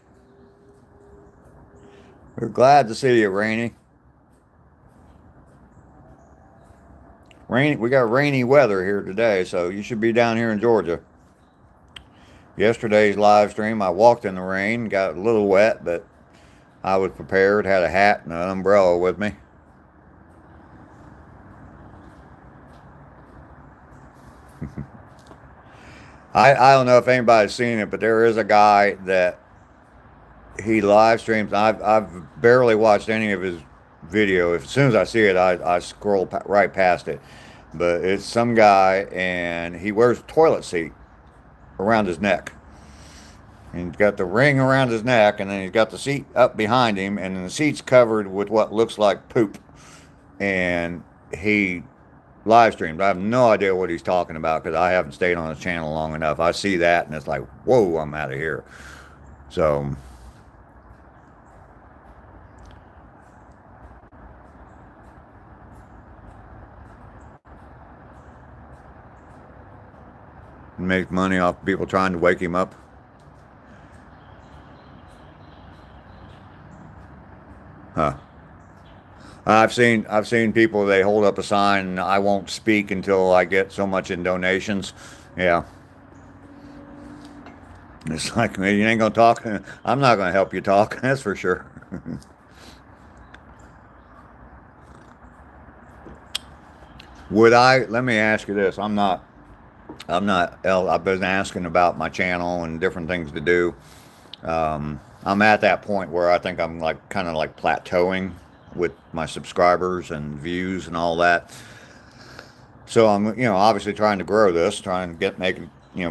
Speaker 1: We're glad to see you, Rainy. We got rainy weather here today, so you should be down here in Georgia. Yesterday's live stream, I walked in the rain, got a little wet, but I was prepared, had a hat and an umbrella with me. I don't know if anybody's seen it, but there is a guy that he live streams. I've barely watched any of his video. As soon as I see it, I scroll right past it. but it's some guy and he wears a toilet seat around his neck. And he's got the ring around his neck, and then he's got the seat up behind him, and then the seat's covered with what looks like poop. And he live streamed. I have no idea what he's talking about because I haven't stayed on his channel long enough. I see that, and it's like, whoa, I'm out of here. So, make money off people trying to wake him up. Huh. I've seen people, they hold up a sign, I won't speak until I get so much in donations. Yeah. It's like, man, you ain't gonna talk. I'm not gonna help you talk. That's for sure. Would I? Let me ask you this. I've been asking about my channel and different things to do. I'm at that point where I think I'm like kind of like plateauing with my subscribers and views and all that. So I'm, obviously trying to grow this, trying to make it,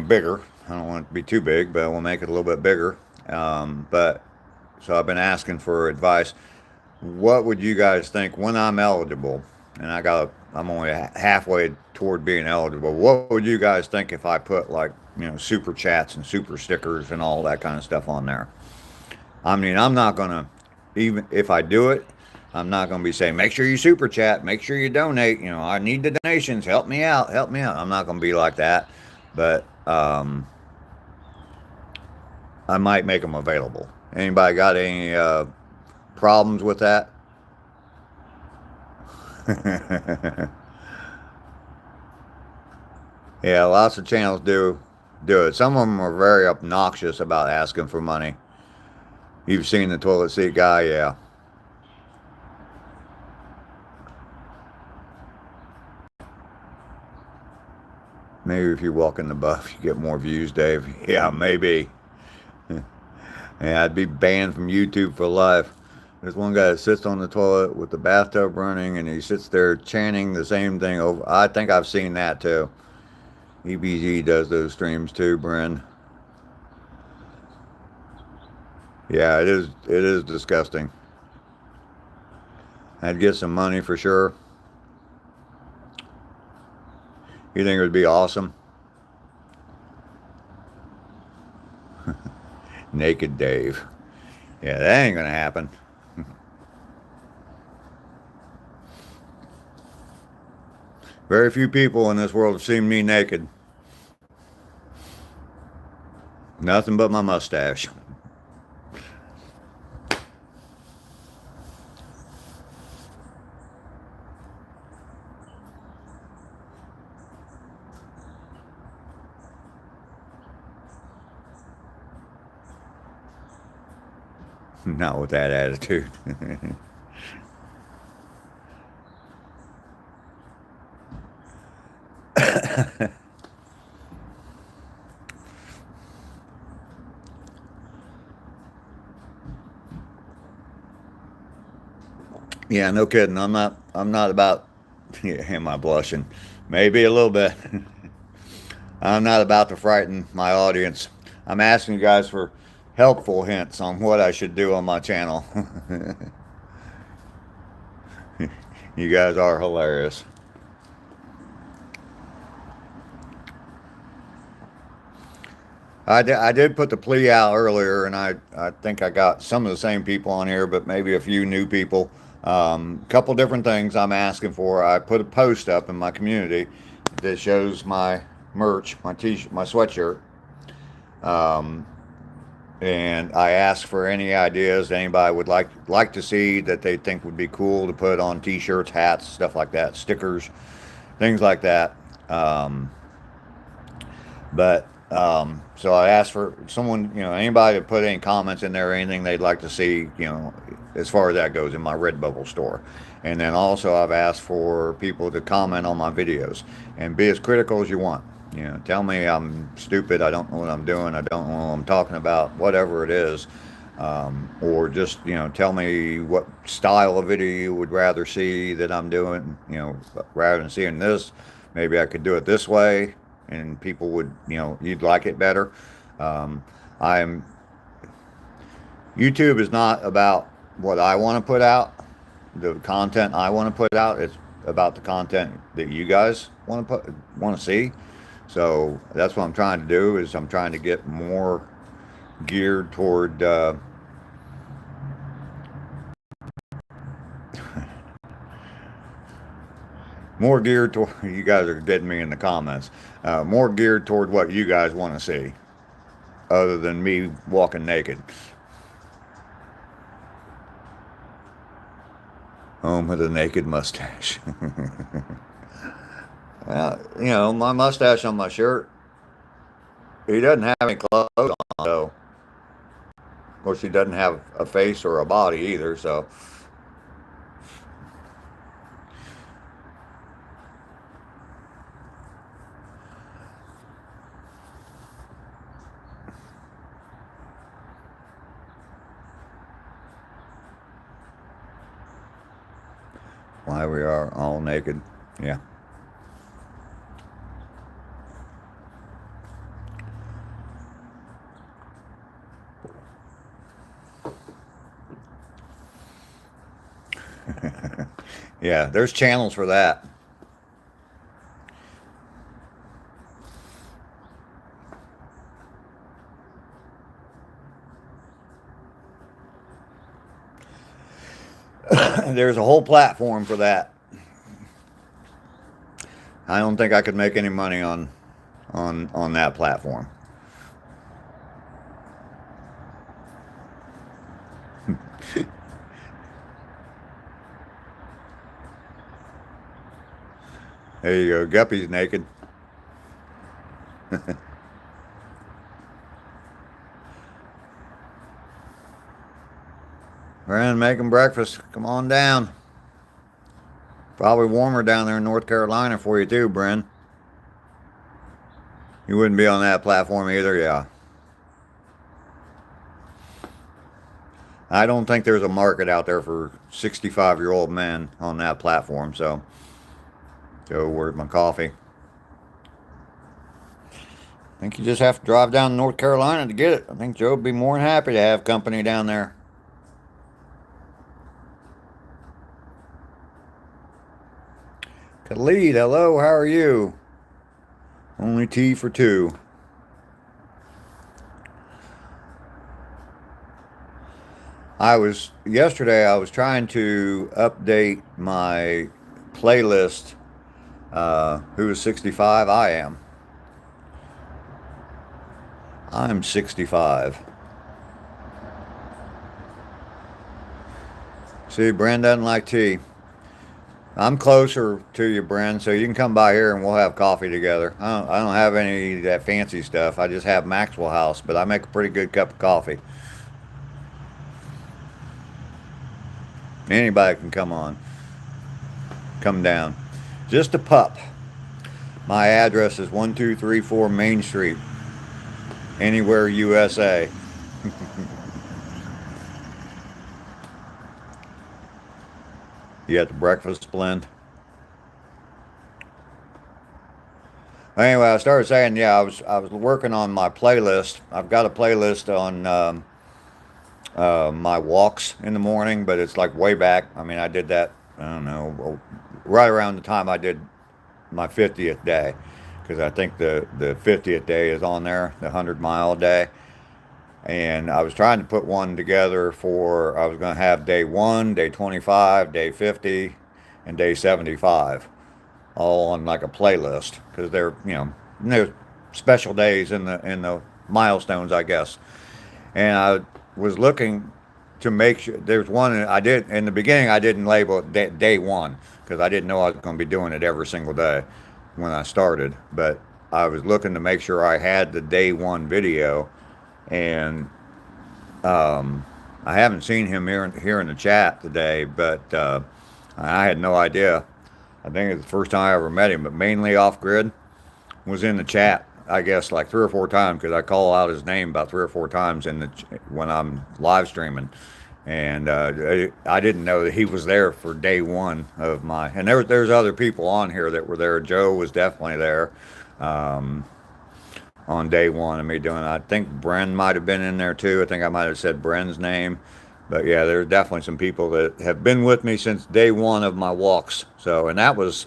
Speaker 1: bigger. I don't want it to be too big, but we'll make it a little bit bigger. But so I've been asking for advice. What would you guys think when I'm eligible? And I'm only halfway toward being eligible. What would you guys think if I put like, super chats and super stickers and all that kind of stuff on there? I mean, I'm not going to, even if I do it, I'm not going to be saying, make sure you super chat, make sure you donate. I need the donations. Help me out. Help me out. I'm not going to be like that. But I might make them available. Anybody got any problems with that? Yeah, lots of channels do it. Some of them are very obnoxious about asking for money. You've seen the toilet seat guy, yeah. Maybe if you walk in the buff, you get more views, Dave. Yeah, maybe. Yeah, I'd be banned from YouTube for life. There's one guy that sits on the toilet with the bathtub running, and he sits there chanting the same thing over. I think I've seen that too. EBG does those streams too, Bryn. Yeah, it is. It is disgusting. I'd get some money for sure. You think it would be awesome? Naked Dave. Yeah, that ain't gonna happen. Very few people in this world have seen me naked. Nothing but my mustache. Not with that attitude. Yeah, no kidding. I'm not about, yeah, am I blushing? Maybe a little bit. I'm not about to frighten my audience. I'm asking you guys for helpful hints on what I should do on my channel. You guys are hilarious. I did put the plea out earlier, and I think I got some of the same people on here, but maybe a few new people. Couple different things I'm asking for. I put a post up in my community that shows my merch, my t-shirt, my sweatshirt. And I asked for any ideas anybody would like to see that they think would be cool to put on t-shirts, hats, stuff like that, stickers, things like that. But so I asked for someone, anybody to put any comments in there or anything they'd like to see, as far as that goes in my Redbubble store. And then also I've asked for people to comment on my videos and be as critical as you want. Tell me I'm stupid, I don't know what I'm doing, I don't know what I'm talking about, whatever it is. Or just, tell me what style of video you would rather see that I'm doing, rather than seeing this maybe I could do it this way, and people would, you know, you'd like it better. Um, I'm YouTube is not about what I want to put out, the content I want to put out. It's about the content that you guys want to see. So that's what I'm trying to do. Is I'm trying to get more geared toward. More geared toward, you guys are getting me in the comments, more geared toward what you guys want to see, other than me walking naked. Home with a naked mustache. Well, you know, my mustache on my shirt, he doesn't have any clothes on, so, of course, he doesn't have a face or a body either, so. Why we are all naked. Yeah. Yeah, there's channels for that. There's a whole platform for that. I don't think I could make any money on that platform. There you go. Guppy's naked. Bren, making breakfast. Come on down. Probably warmer down there in North Carolina for you too, Bren. You wouldn't be on that platform either, yeah. I don't think there's a market out there for 65-year-old men on that platform, so. Go, where's my coffee? I think you just have to drive down to North Carolina to get it. I think Joe would be more than happy to have company down there. Khalid, hello, how are you? Only tea for two. Yesterday I was trying to update my playlist. Who is 65? I am. I'm 65. See, Bren doesn't like tea. I'm closer to you, Bren, so you can come by here and we'll have coffee together. I don't have any of that fancy stuff. I just have Maxwell House, but I make a pretty good cup of coffee. Anybody can come down. Just a pup. My address is 1234 Main Street, Anywhere, USA. You got the breakfast blend. Anyway, I started saying, yeah, I was working on my playlist. I've got a playlist on my walks in the morning, but it's like way back. I mean, I did that, I don't know, right around the time I did my 50th day, because I think the 50th day is on there, the 100-mile day. And I was trying to put one together I was going to have day 1, day 25, day 50, and day 75, all on like a playlist, because there's special days in the milestones, I guess. And I was looking to make sure there's one I did in the beginning. I didn't label it day 1 because I didn't know I was going to be doing it every single day when I started. But I was looking to make sure I had the day 1 video. And I haven't seen him here in the chat today, but I had no idea. I think it's the first time I ever met him, but mainly Off Grid was in the chat, I guess, like 3 or 4 times, because I call out his name about 3 or 4 times when I'm live streaming. And I didn't know that he was there for day one of my. And there's other people on here that were there. Joe was definitely there um, on day one of me doing it. I think Bren might have been in there too. I think I might have said Bren's name. But yeah, there's definitely some people that have been with me since day one of my walks. So, and that was,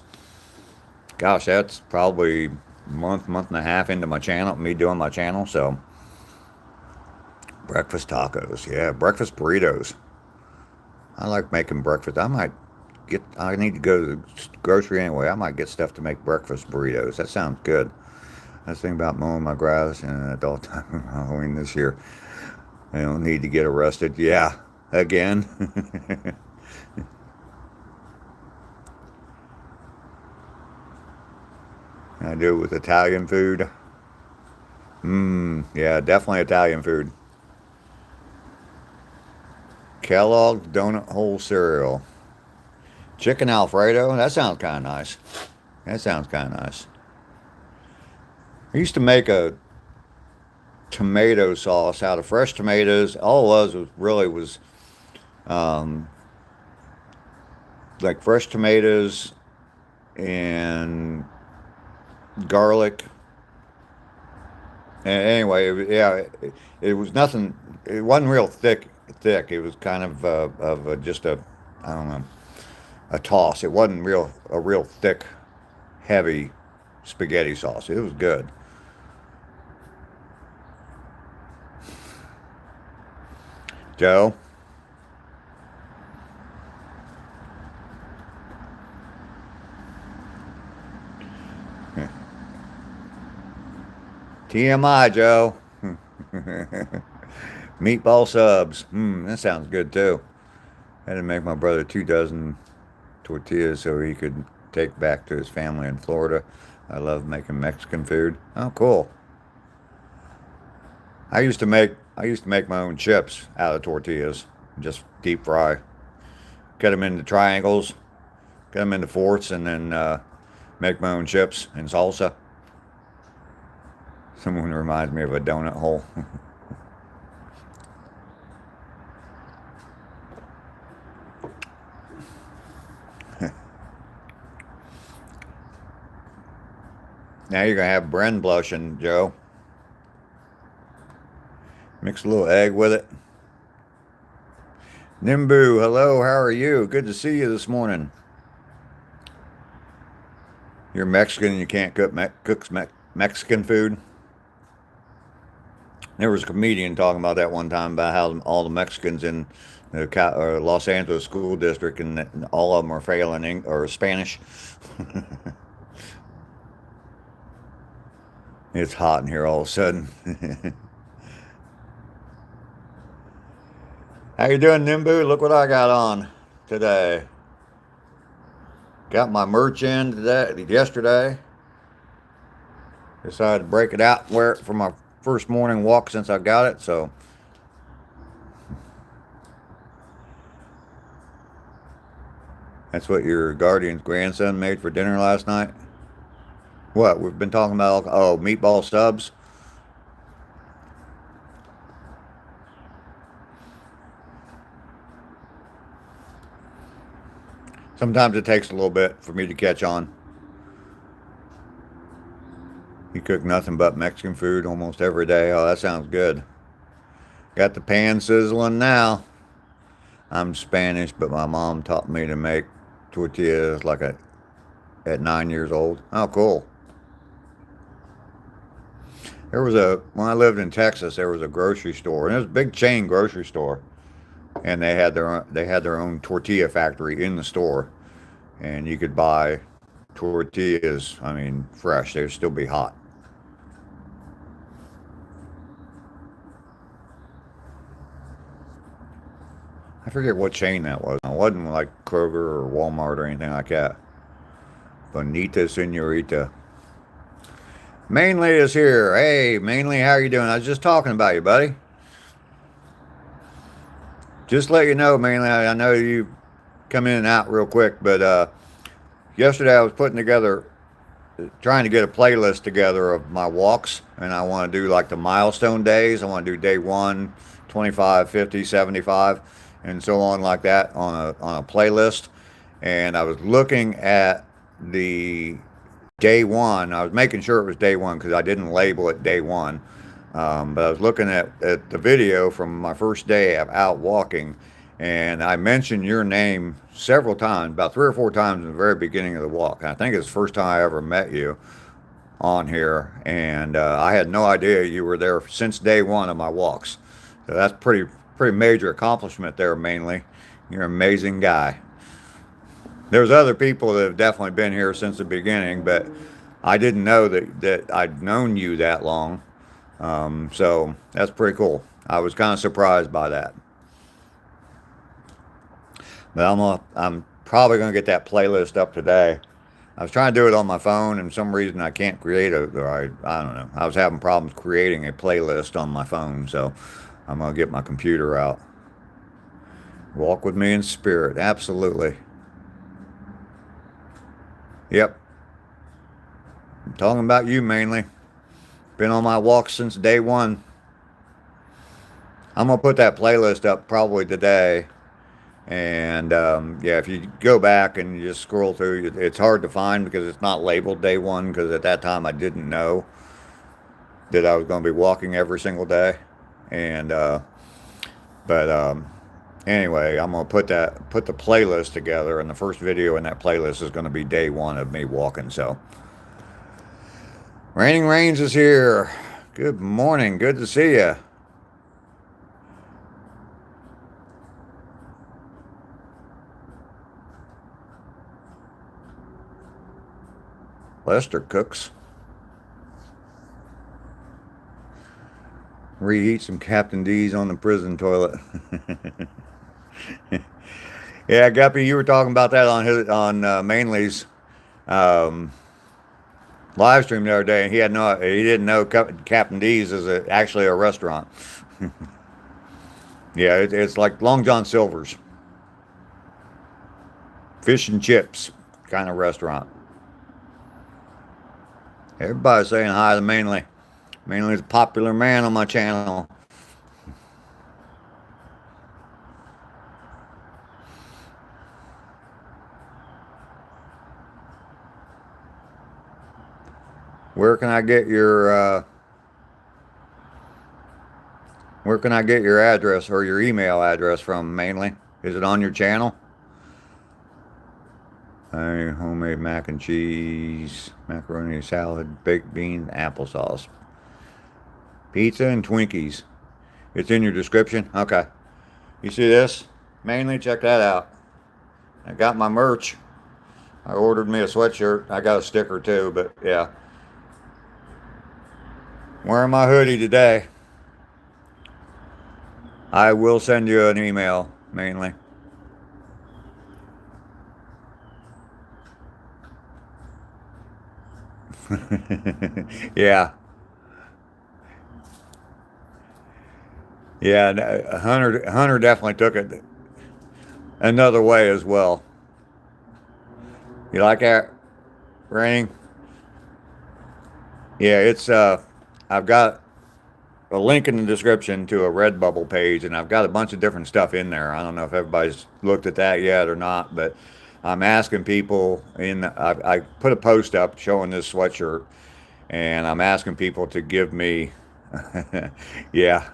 Speaker 1: gosh, that's probably month and a half into my channel, me doing my channel. So, breakfast tacos, yeah, breakfast burritos. I like making breakfast. I need to go to the grocery anyway. I might get stuff to make breakfast burritos. That sounds good. I was thinking about mowing my grass and adult time Halloween this year. I don't need to get arrested. Yeah, again. I do it with Italian food. Yeah, definitely Italian food. Kellogg's Donut Hole Cereal. Chicken Alfredo. That sounds kind of nice. That sounds kind of nice. I used to make a tomato sauce out of fresh tomatoes. All it was really was um, like fresh tomatoes and garlic. And anyway, yeah, it was nothing. It wasn't real thick. Thick. It was kind of just a, I don't know, a toss. It wasn't a real thick, heavy spaghetti sauce. It was good. Joe. TMI, Joe. Meatball subs. That sounds good too. I had to make my brother 2 dozen tortillas so he could take back to his family in Florida. I love making Mexican food. Oh, cool. I used to make my own chips out of tortillas. Just deep fry. Cut them into triangles, cut them into fourths, and then make my own chips and salsa. Someone reminds me of a donut hole. Now you're going to have Bren blushing, Joe. Mix a little egg with it. Nimbu, hello, how are you? Good to see you this morning. You're Mexican and you can't cook Mexican food? There was a comedian talking about that one time about how all the Mexicans in the Los Angeles school district and all of them are failing or Spanish. It's hot in here all of a sudden. How you doing, Nimbu? Look what I got on today. Got my merch in yesterday. Decided to break it out and wear it for my first morning walk since I got it. So that's what your guardian's grandson made for dinner last night. What? We've been talking about, meatball subs. Sometimes it takes a little bit for me to catch on. You cook nothing but Mexican food almost every day. Oh, that sounds good. Got the pan sizzling now. I'm Spanish, but my mom taught me to make tortillas at 9 years old. Oh, cool. When I lived in Texas, there was a grocery store, and it was a big chain grocery store, and they had their own tortilla factory in the store, and you could buy tortillas. I mean, fresh. They'd still be hot. I forget what chain that was. It wasn't like Kroger or Walmart or anything like that. Bonita Senorita. Mainly is here. Hey, Mainly, how you doing? I was just talking about you, buddy. Just let you know, Mainly, I know you come in and out real quick, but yesterday I was trying to get a playlist together of my walks, and I want to do like the milestone days. I want to do day 1, 25, 50, 75, and so on like that on a playlist. And I was looking at the day one. I was making sure it was day one because I didn't label it day one. But I was looking at the video from my first day of out walking, and I mentioned your name several times, about 3 or 4 times in the very beginning of the walk. And I think it's the first time I ever met you on here, and I had no idea you were there since day one of my walks. So that's pretty major accomplishment there. Mainly, you're an amazing guy. There's other people that have definitely been here since the beginning, but I didn't know that I'd known you that long. So that's pretty cool. I was kind of surprised by that. But I'm probably gonna get that playlist up today. I was trying to do it on my phone, and for some reason I can't create a. Or I don't know. I was having problems creating a playlist on my phone, so I'm gonna get my computer out. Walk with me in spirit, absolutely. Yep, I'm talking about you mainly. Been on my walk since day one. I'm gonna put that playlist up probably today. And yeah, if you go back and you just scroll through, it's hard to find because it's not labeled day one. Because at that time I didn't know that I was going to be walking every single day. And but anyway, I'm gonna put the playlist together, and the first video in that playlist is going to be day one of me walking. So, Raining Rains is here. Good morning. Good to see you. Lester cooks. Reheat some Captain D's on the prison toilet. Yeah, Guppy, you were talking about that on Mainly's um, live stream the other day, and he didn't know Captain D's is actually a restaurant. Yeah, it's like Long John Silver's fish and chips kind of restaurant. Everybody's saying hi to Mainly. Mainly's a popular man on my channel. Where can I get your address or your email address from, Mainly? Is it on your channel? Homemade mac and cheese, macaroni salad, baked beans, applesauce, pizza, and Twinkies. It's in your description? Okay. You see this? Mainly, check that out. I got my merch. I ordered me a sweatshirt. I got a sticker too, but yeah. Wearing my hoodie today. I will send you an email, Mainly. Yeah. Yeah, Hunter definitely took it another way as well. You like that, Raining? Yeah, it's I've got a link in the description to a Redbubble page, and I've got a bunch of different stuff in there. I don't know if everybody's looked at that yet or not, but I'm asking people I put a post up showing this sweatshirt, and I'm asking people to give me, yeah,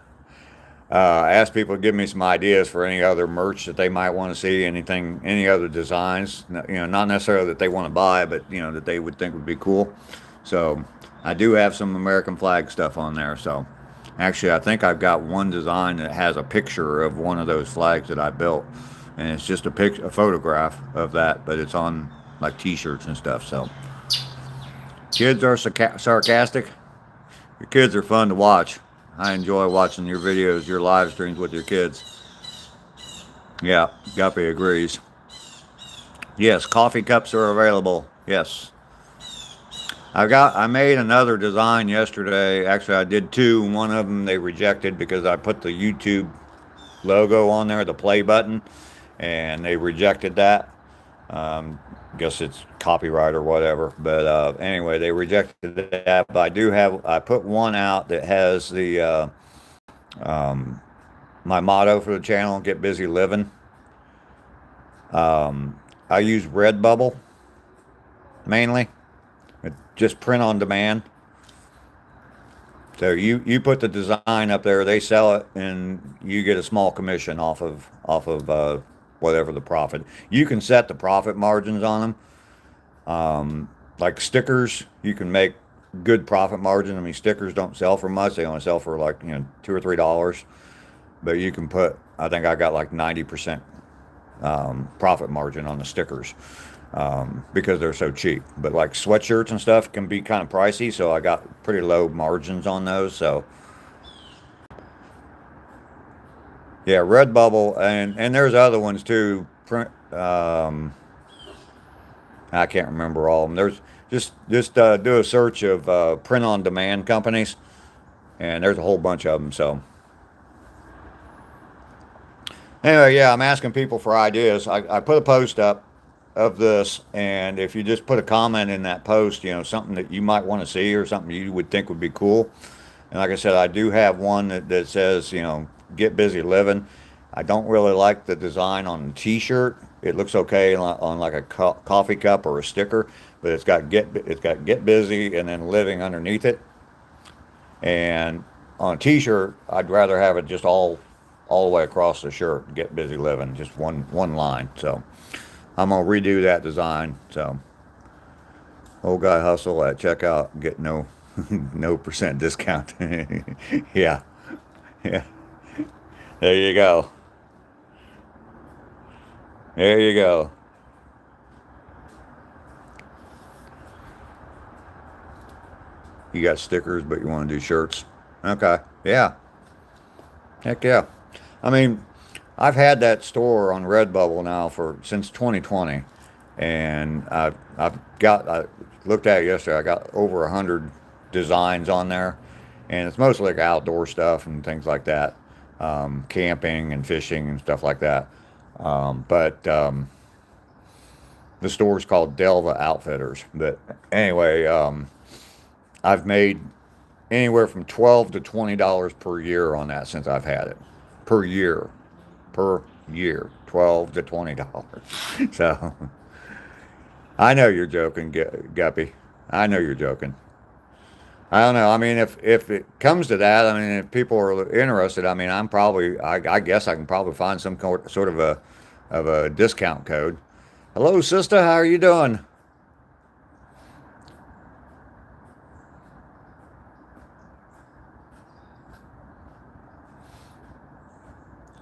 Speaker 1: I asked people to give me some ideas for any other merch that they might want to see, any other designs, not necessarily that they want to buy, but, that they would think would be cool. So I do have some American flag stuff on there. So actually, I think I've got one design that has a picture of one of those flags that I built, and it's just a photograph of that, but it's on like t-shirts and stuff. So kids are sarcastic. Your kids are fun to watch. I enjoy watching your videos, your live streams with your kids. Yeah, Guppy agrees. Yes, coffee cups are available. Yes. I made another design yesterday. Actually, I did two. One of them they rejected because I put the YouTube logo on there, the play button, and they rejected that. Guess it's copyright or whatever. But anyway, they rejected that. But I put one out that has the my motto for the channel, get busy living. I use Redbubble mainly. Just print on demand. So you put the design up there, they sell it, and you get a small commission off of whatever the profit. You can set the profit margins on them. Like stickers, you can make good profit margin. I mean, stickers don't sell for much; they only sell for like $2 or $3. But you can put, I think I got like 90% profit margin on the stickers because they're so cheap. But like sweatshirts and stuff can be kind of pricey, so I got pretty low margins on those. So yeah, Redbubble and there's other ones too. I can't remember all of them. There's just do a search of print on demand companies, and there's a whole bunch of them. So anyway, yeah, I'm asking people for ideas. I put a post up of this, and if you just put a comment in that post, something that you might want to see or something you would think would be cool. And like I said, I do have one that says, get busy living. I don't really like the design on the t-shirt. It looks okay on like a coffee cup or a sticker, but it's got get busy and then living underneath it. And on a t-shirt, I'd rather have it just all the way across the shirt, get busy living, just one line. So I'm gonna redo that design. So old guy hustle at checkout, get no percent discount. Yeah, yeah. There you go. There you go. You got stickers, but you want to do shirts. Okay. Yeah. Heck yeah. I mean, I've had that store on Redbubble now for since 2020, and I looked at it yesterday. I got over 100 designs on there, and it's mostly like outdoor stuff and things like that, camping and fishing and stuff like that. But the store's called Delva Outfitters. But anyway, I've made anywhere from $12 to $20 per year on that since I've had it. Per year. Per year. $12 to $20. So I know you're joking, Guppy. I know you're joking. I don't know. I mean, if it comes to that, I mean, if people are interested, I mean, I guess I can probably find some sort of a discount code. Hello, sister. How are you doing?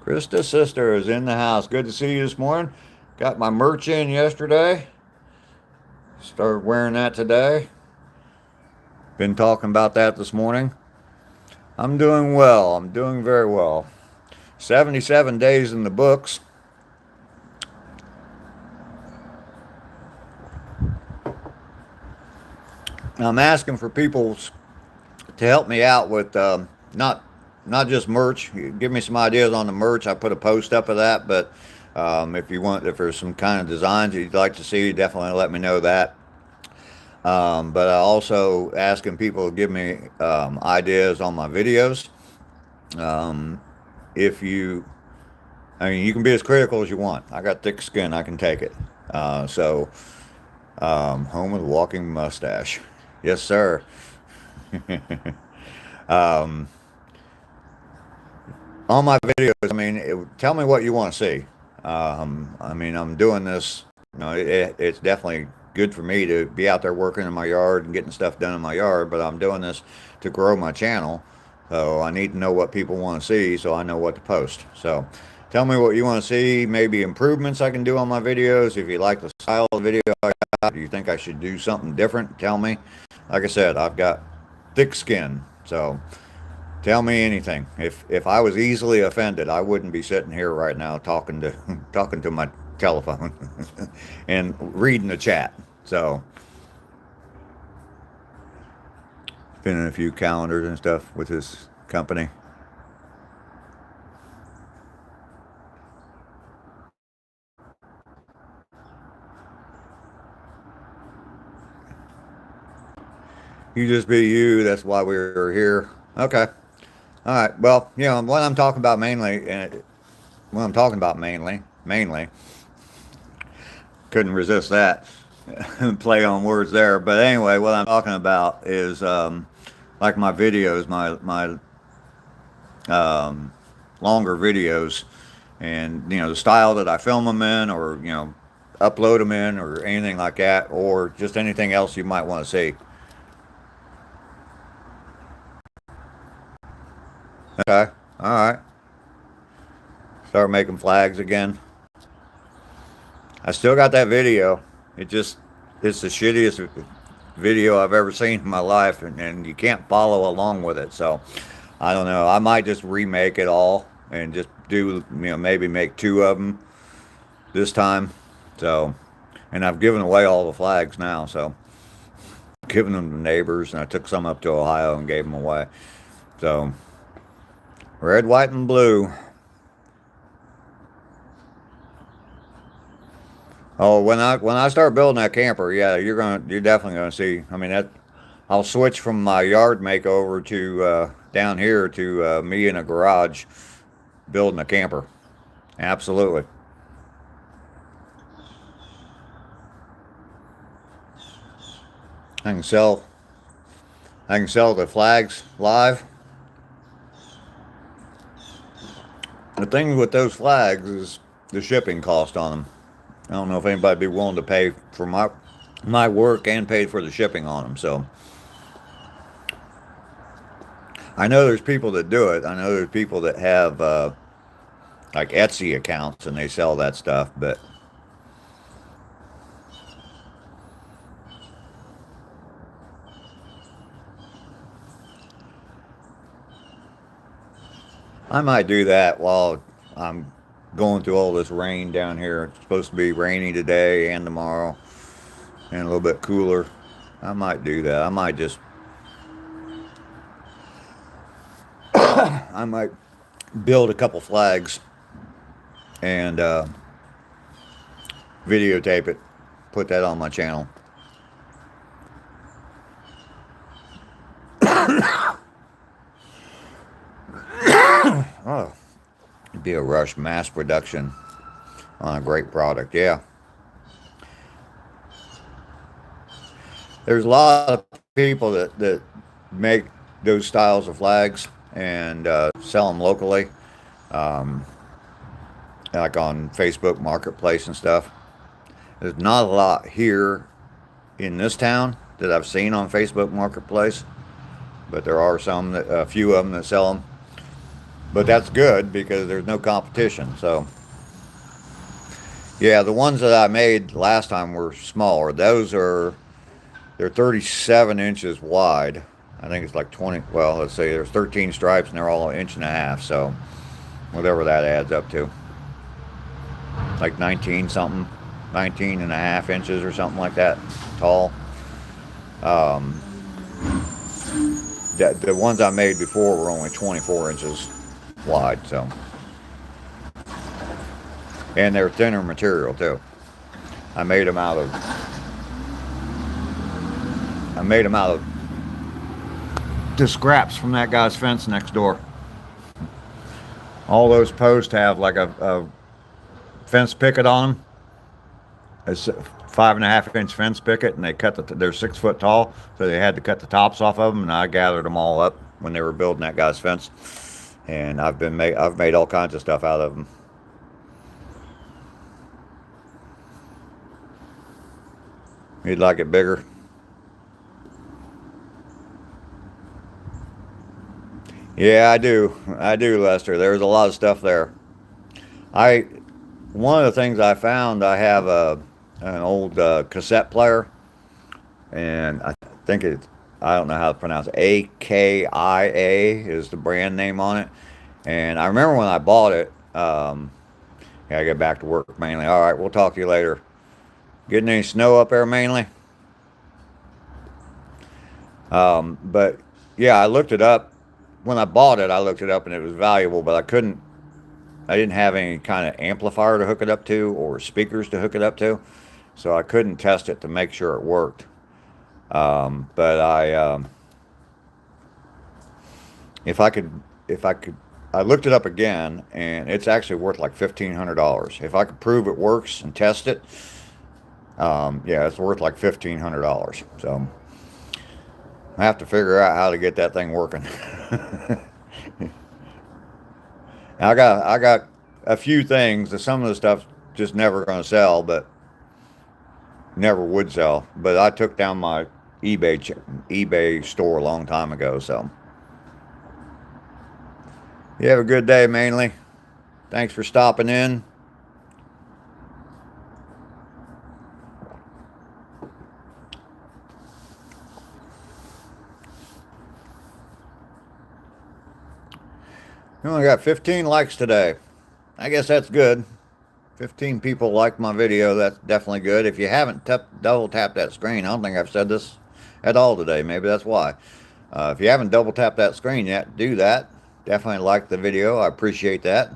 Speaker 1: Krista, sister, is in the house. Good to see you this morning. Got my merch in yesterday. Started wearing that today. Been talking about that this morning. I'm doing well. I'm doing very well. 77 days in the books. I'm asking for people to help me out with not not just merch. Give me some ideas on the merch. I put a post up of that, but if there's some kind of designs that you'd like to see, definitely let me know that. But I also asking people to give me ideas on my videos. Um, if you, I mean, you can be as critical as you want. I got thick skin. I can take it. Home with a walking mustache. Yes, sir. um, on my videos, I mean, tell me what you want to see. I mean, I'm doing this. It's definitely good for me to be out there working in my yard and getting stuff done in my yard, but I'm doing this to grow my channel. So I need to know what people want to see so I know what to post. So tell me what you want to see, maybe improvements I can do on my videos. If you like the style of the video I got, you think I should do something different, tell me. Like I said, I've got thick skin. So tell me anything. If I was easily offended, I wouldn't be sitting here right now talking to talking to my telephone and reading the chat. So, spinning a few calendars and stuff with his company. You just be you. That's why we're here. Okay. All right. Well, what I'm talking about mainly, what I'm talking about mainly, couldn't resist that play on words there. But anyway, what I'm talking about is like my videos, my longer videos, and the style that I film them in, or upload them in, or anything like that, or just anything else you might want to see. Okay. All right. Start making flags again. I still got that video. It's the shittiest video I've ever seen in my life, and you can't follow along with it. So I don't know. I might just remake it all and just do, maybe make two of them this time. So, and I've given away all the flags now. So, given them to neighbors, and I took some up to Ohio and gave them away. So, red, white, and blue. Oh, when I start building that camper, yeah, you're definitely gonna see. I mean, that I'll switch from my yard makeover to down here to me in a garage building a camper. Absolutely. I can sell I can sell the flags live. The thing with those flags is the shipping cost on them. I don't know if anybody'd be willing to pay for my work and paid for the shipping on them. So I know there's people that do it. I know there's people that have like Etsy accounts and they sell that stuff. But I might do that while I'm going through all this rain down here. It's supposed to be rainy today and tomorrow, and a little bit cooler. I might do that. I might build a couple flags and videotape it, put that on my channel. Oh, it'd be a rush mass production on a great product. Yeah, there's a lot of people that make those styles of flags and sell them locally, um, like on Facebook Marketplace and stuff. There's not a lot here in this town that I've seen on Facebook Marketplace, but there are a few of them that sell them. But that's good because there's no competition. So yeah, the ones that I made last time were smaller. They're 37 inches wide. I think it's like 20. Well, let's see. There's 13 stripes and they're all an inch and a half. So whatever that adds up to, like 19 something, 19 and a half inches or something like that tall. Um, the ones I made before were only 24 inches wide. So, and they're thinner material too. I made them out of I made them out of the scraps from that guy's fence next door. All those posts have like a fence picket on them. It's a 5.5 inch fence picket, and they're 6 foot tall, so they had to cut the tops off of them, and I gathered them all up when they were building that guy's fence, and I've made all kinds of stuff out of them. You'd like it bigger? Yeah, I do, Lester. There's a lot of stuff there. I One of the things I found, I have an old cassette player, and think I don't know how to pronounce it. AKIA is the brand name on it. And I remember when I bought it, gotta get back to work mainly. All right, we'll talk to you later. Getting any snow up there mainly? But yeah, I looked it up. When I bought it, I looked it up and it was valuable, but I didn't have any kind of amplifier to hook it up to or speakers to hook it up to. So I couldn't test it to make sure it worked. But if I could if I could, I looked it up again, and it's actually worth like $1,500. If I could prove it works and test it, yeah, it's worth like $1,500. So I have to figure out how to get that thing working. I got a few things. Some of the stuff just never going to sell, but never would sell. But I took down my eBay store a long time ago. So you have a good day, Mainly. Thanks for stopping in. We only got 15 likes today. I guess that's good. 15 people liked my video. That's definitely good. If you haven't double tapped that screen, I don't think I've said this at all today. Maybe that's why. If you haven't double tapped that screen yet, do that. Definitely like the video. I appreciate that.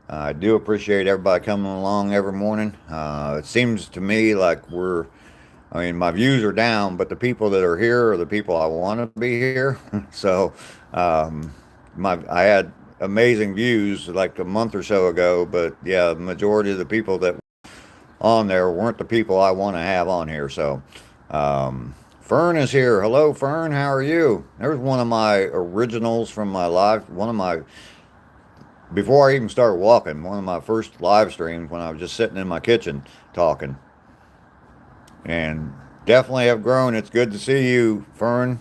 Speaker 1: I do appreciate everybody coming along every morning. It seems to me like I mean, my views are down, but the people that are here are the people I want to be here. So, I had amazing views like a month or so ago, but yeah, the majority of the people that on there weren't the people I want to have on here. So, Fern is here. Hello, Fern. How are you? There's one of my originals from my live, before I even started walking, one of my first live streams when I was just sitting in my kitchen talking. And definitely have grown. It's good to see you, Fern.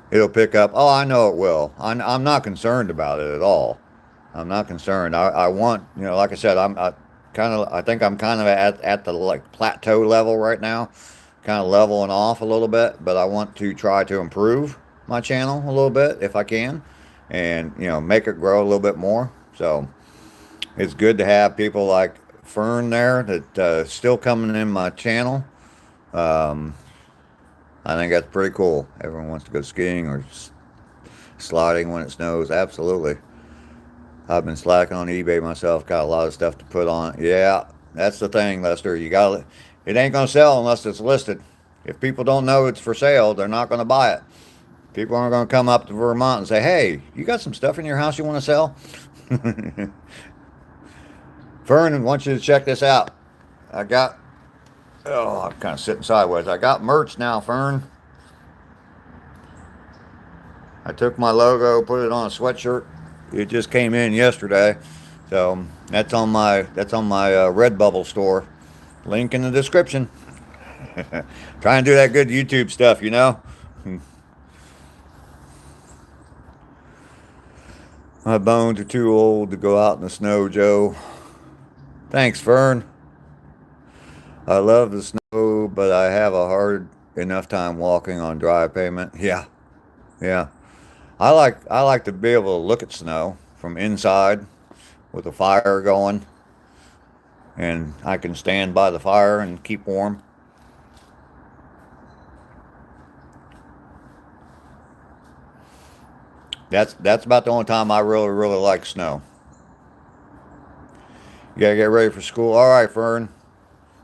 Speaker 1: It'll pick up. Oh, I know it will. I'm not concerned about it at all. I'm not concerned. I want, like I said, I think I'm kind of at the like plateau level right now, kind of leveling off a little bit, but I want to try to improve my channel a little bit if I can, and make it grow a little bit more. So it's good to have people like Fern there that still coming in my channel. I think that's pretty cool. Everyone wants to go skiing or sliding when it snows. Absolutely. I've been slacking on eBay myself. Got a lot of stuff to put on. Yeah, that's the thing, Lester. It ain't gonna sell unless it's listed. If people don't know it's for sale, they're not gonna buy it. People aren't gonna come up to Vermont and say, "Hey, you got some stuff in your house you want to sell?" Fern wants you to check this out. I'm kind of sitting sideways. I got merch now, Fern. I took my logo, put it on a sweatshirt. It just came in yesterday, so that's on my Redbubble store. Link in the description. Try and do that good YouTube stuff, My bones are too old to go out in the snow, Joe. Thanks, Fern. I love the snow, but I have a hard enough time walking on dry pavement. Yeah, yeah. I like to be able to look at snow from inside with a fire going, and I can stand by the fire and keep warm. That's about the only time I really really like snow. You gotta get ready for school. All right, Fern.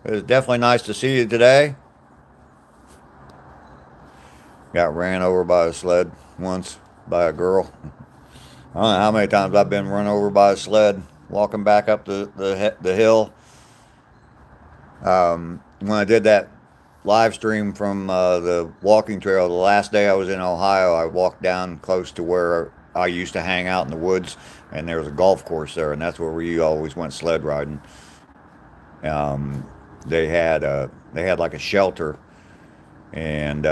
Speaker 1: It was definitely nice to see you today. Got ran over by a sled once by a girl. I don't know how many times I've been run over by a sled walking back up the hill. When I did that live stream from the walking trail, the last day I was in Ohio, I walked down close to where I used to hang out in the woods, and there was a golf course there, and that's where we always went sled riding. Um, they had like a shelter, and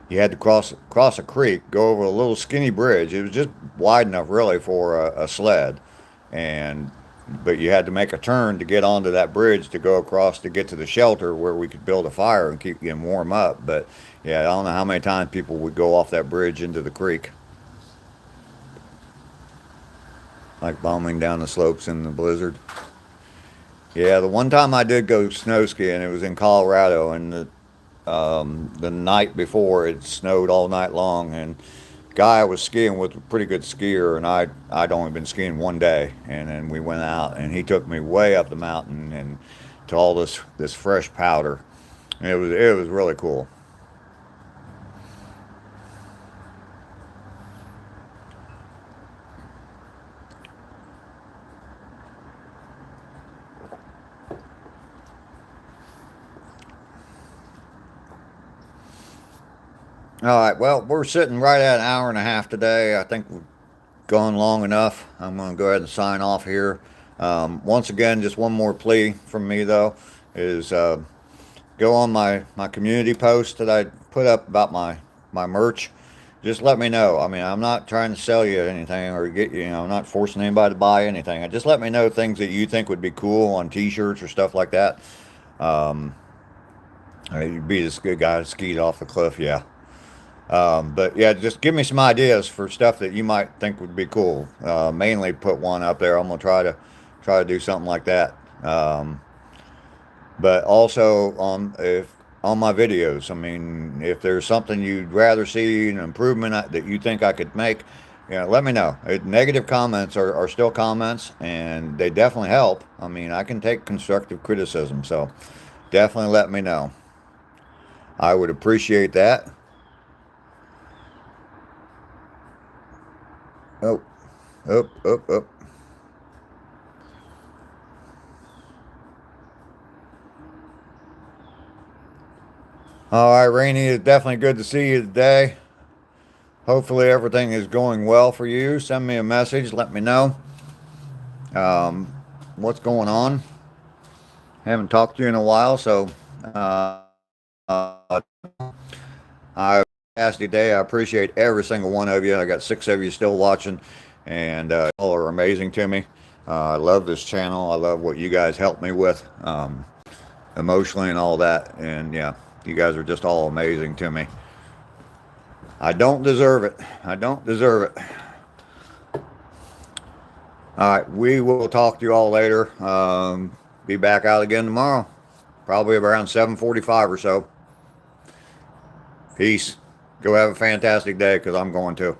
Speaker 1: you had to cross a creek, go over a little skinny bridge. It was just wide enough really for a sled, and but you had to make a turn to get onto that bridge to go across to get to the shelter where we could build a fire and keep getting warm up. But yeah, I don't know how many times people would go off that bridge into the creek, like bombing down the slopes in the blizzard. Yeah, the one time I did go snow skiing, it was in Colorado, and the night before it snowed all night long, and guy I was skiing with was a pretty good skier, and I'd only been skiing one day, and then we went out, and he took me way up the mountain and to all this fresh powder. And it was really cool. All right. Well, we're sitting right at an hour and a half today. I think we've gone long enough. I'm going to go ahead and sign off here. Once again, just one more plea from me, though, is go on my community post that I put up about my merch. Just let me know. I mean, I'm not trying to sell you anything or get you. I'm not forcing anybody to buy anything. Just let me know things that you think would be cool on T-shirts or stuff like that. Um, You'd be this good guy that skied off the cliff, yeah. But yeah, just give me some ideas for stuff that you might think would be cool. Mainly put one up there. I'm gonna try to do something like that. But also on my videos. I mean, if there's something you'd rather see, an improvement that you think I could make, let me know. Negative comments are still comments, and they definitely help. I mean, I can take constructive criticism, so definitely let me know. I would appreciate that. Oh, up, up, up. All right, Rainey, it's definitely good to see you today. Hopefully everything is going well for you. Send me a message. Let me know what's going on. Haven't talked to you in a while, so I nasty day. I appreciate every single one of you. I got 6 of you still watching, and all are amazing to me. I love this channel. I love what you guys help me with emotionally and all that. And yeah, you guys are just all amazing to me. I don't deserve it. I don't deserve it. All right, we will talk to you all later. Be back out again tomorrow, probably around 7:45 or so. Peace. Go have a fantastic day, because I'm going to.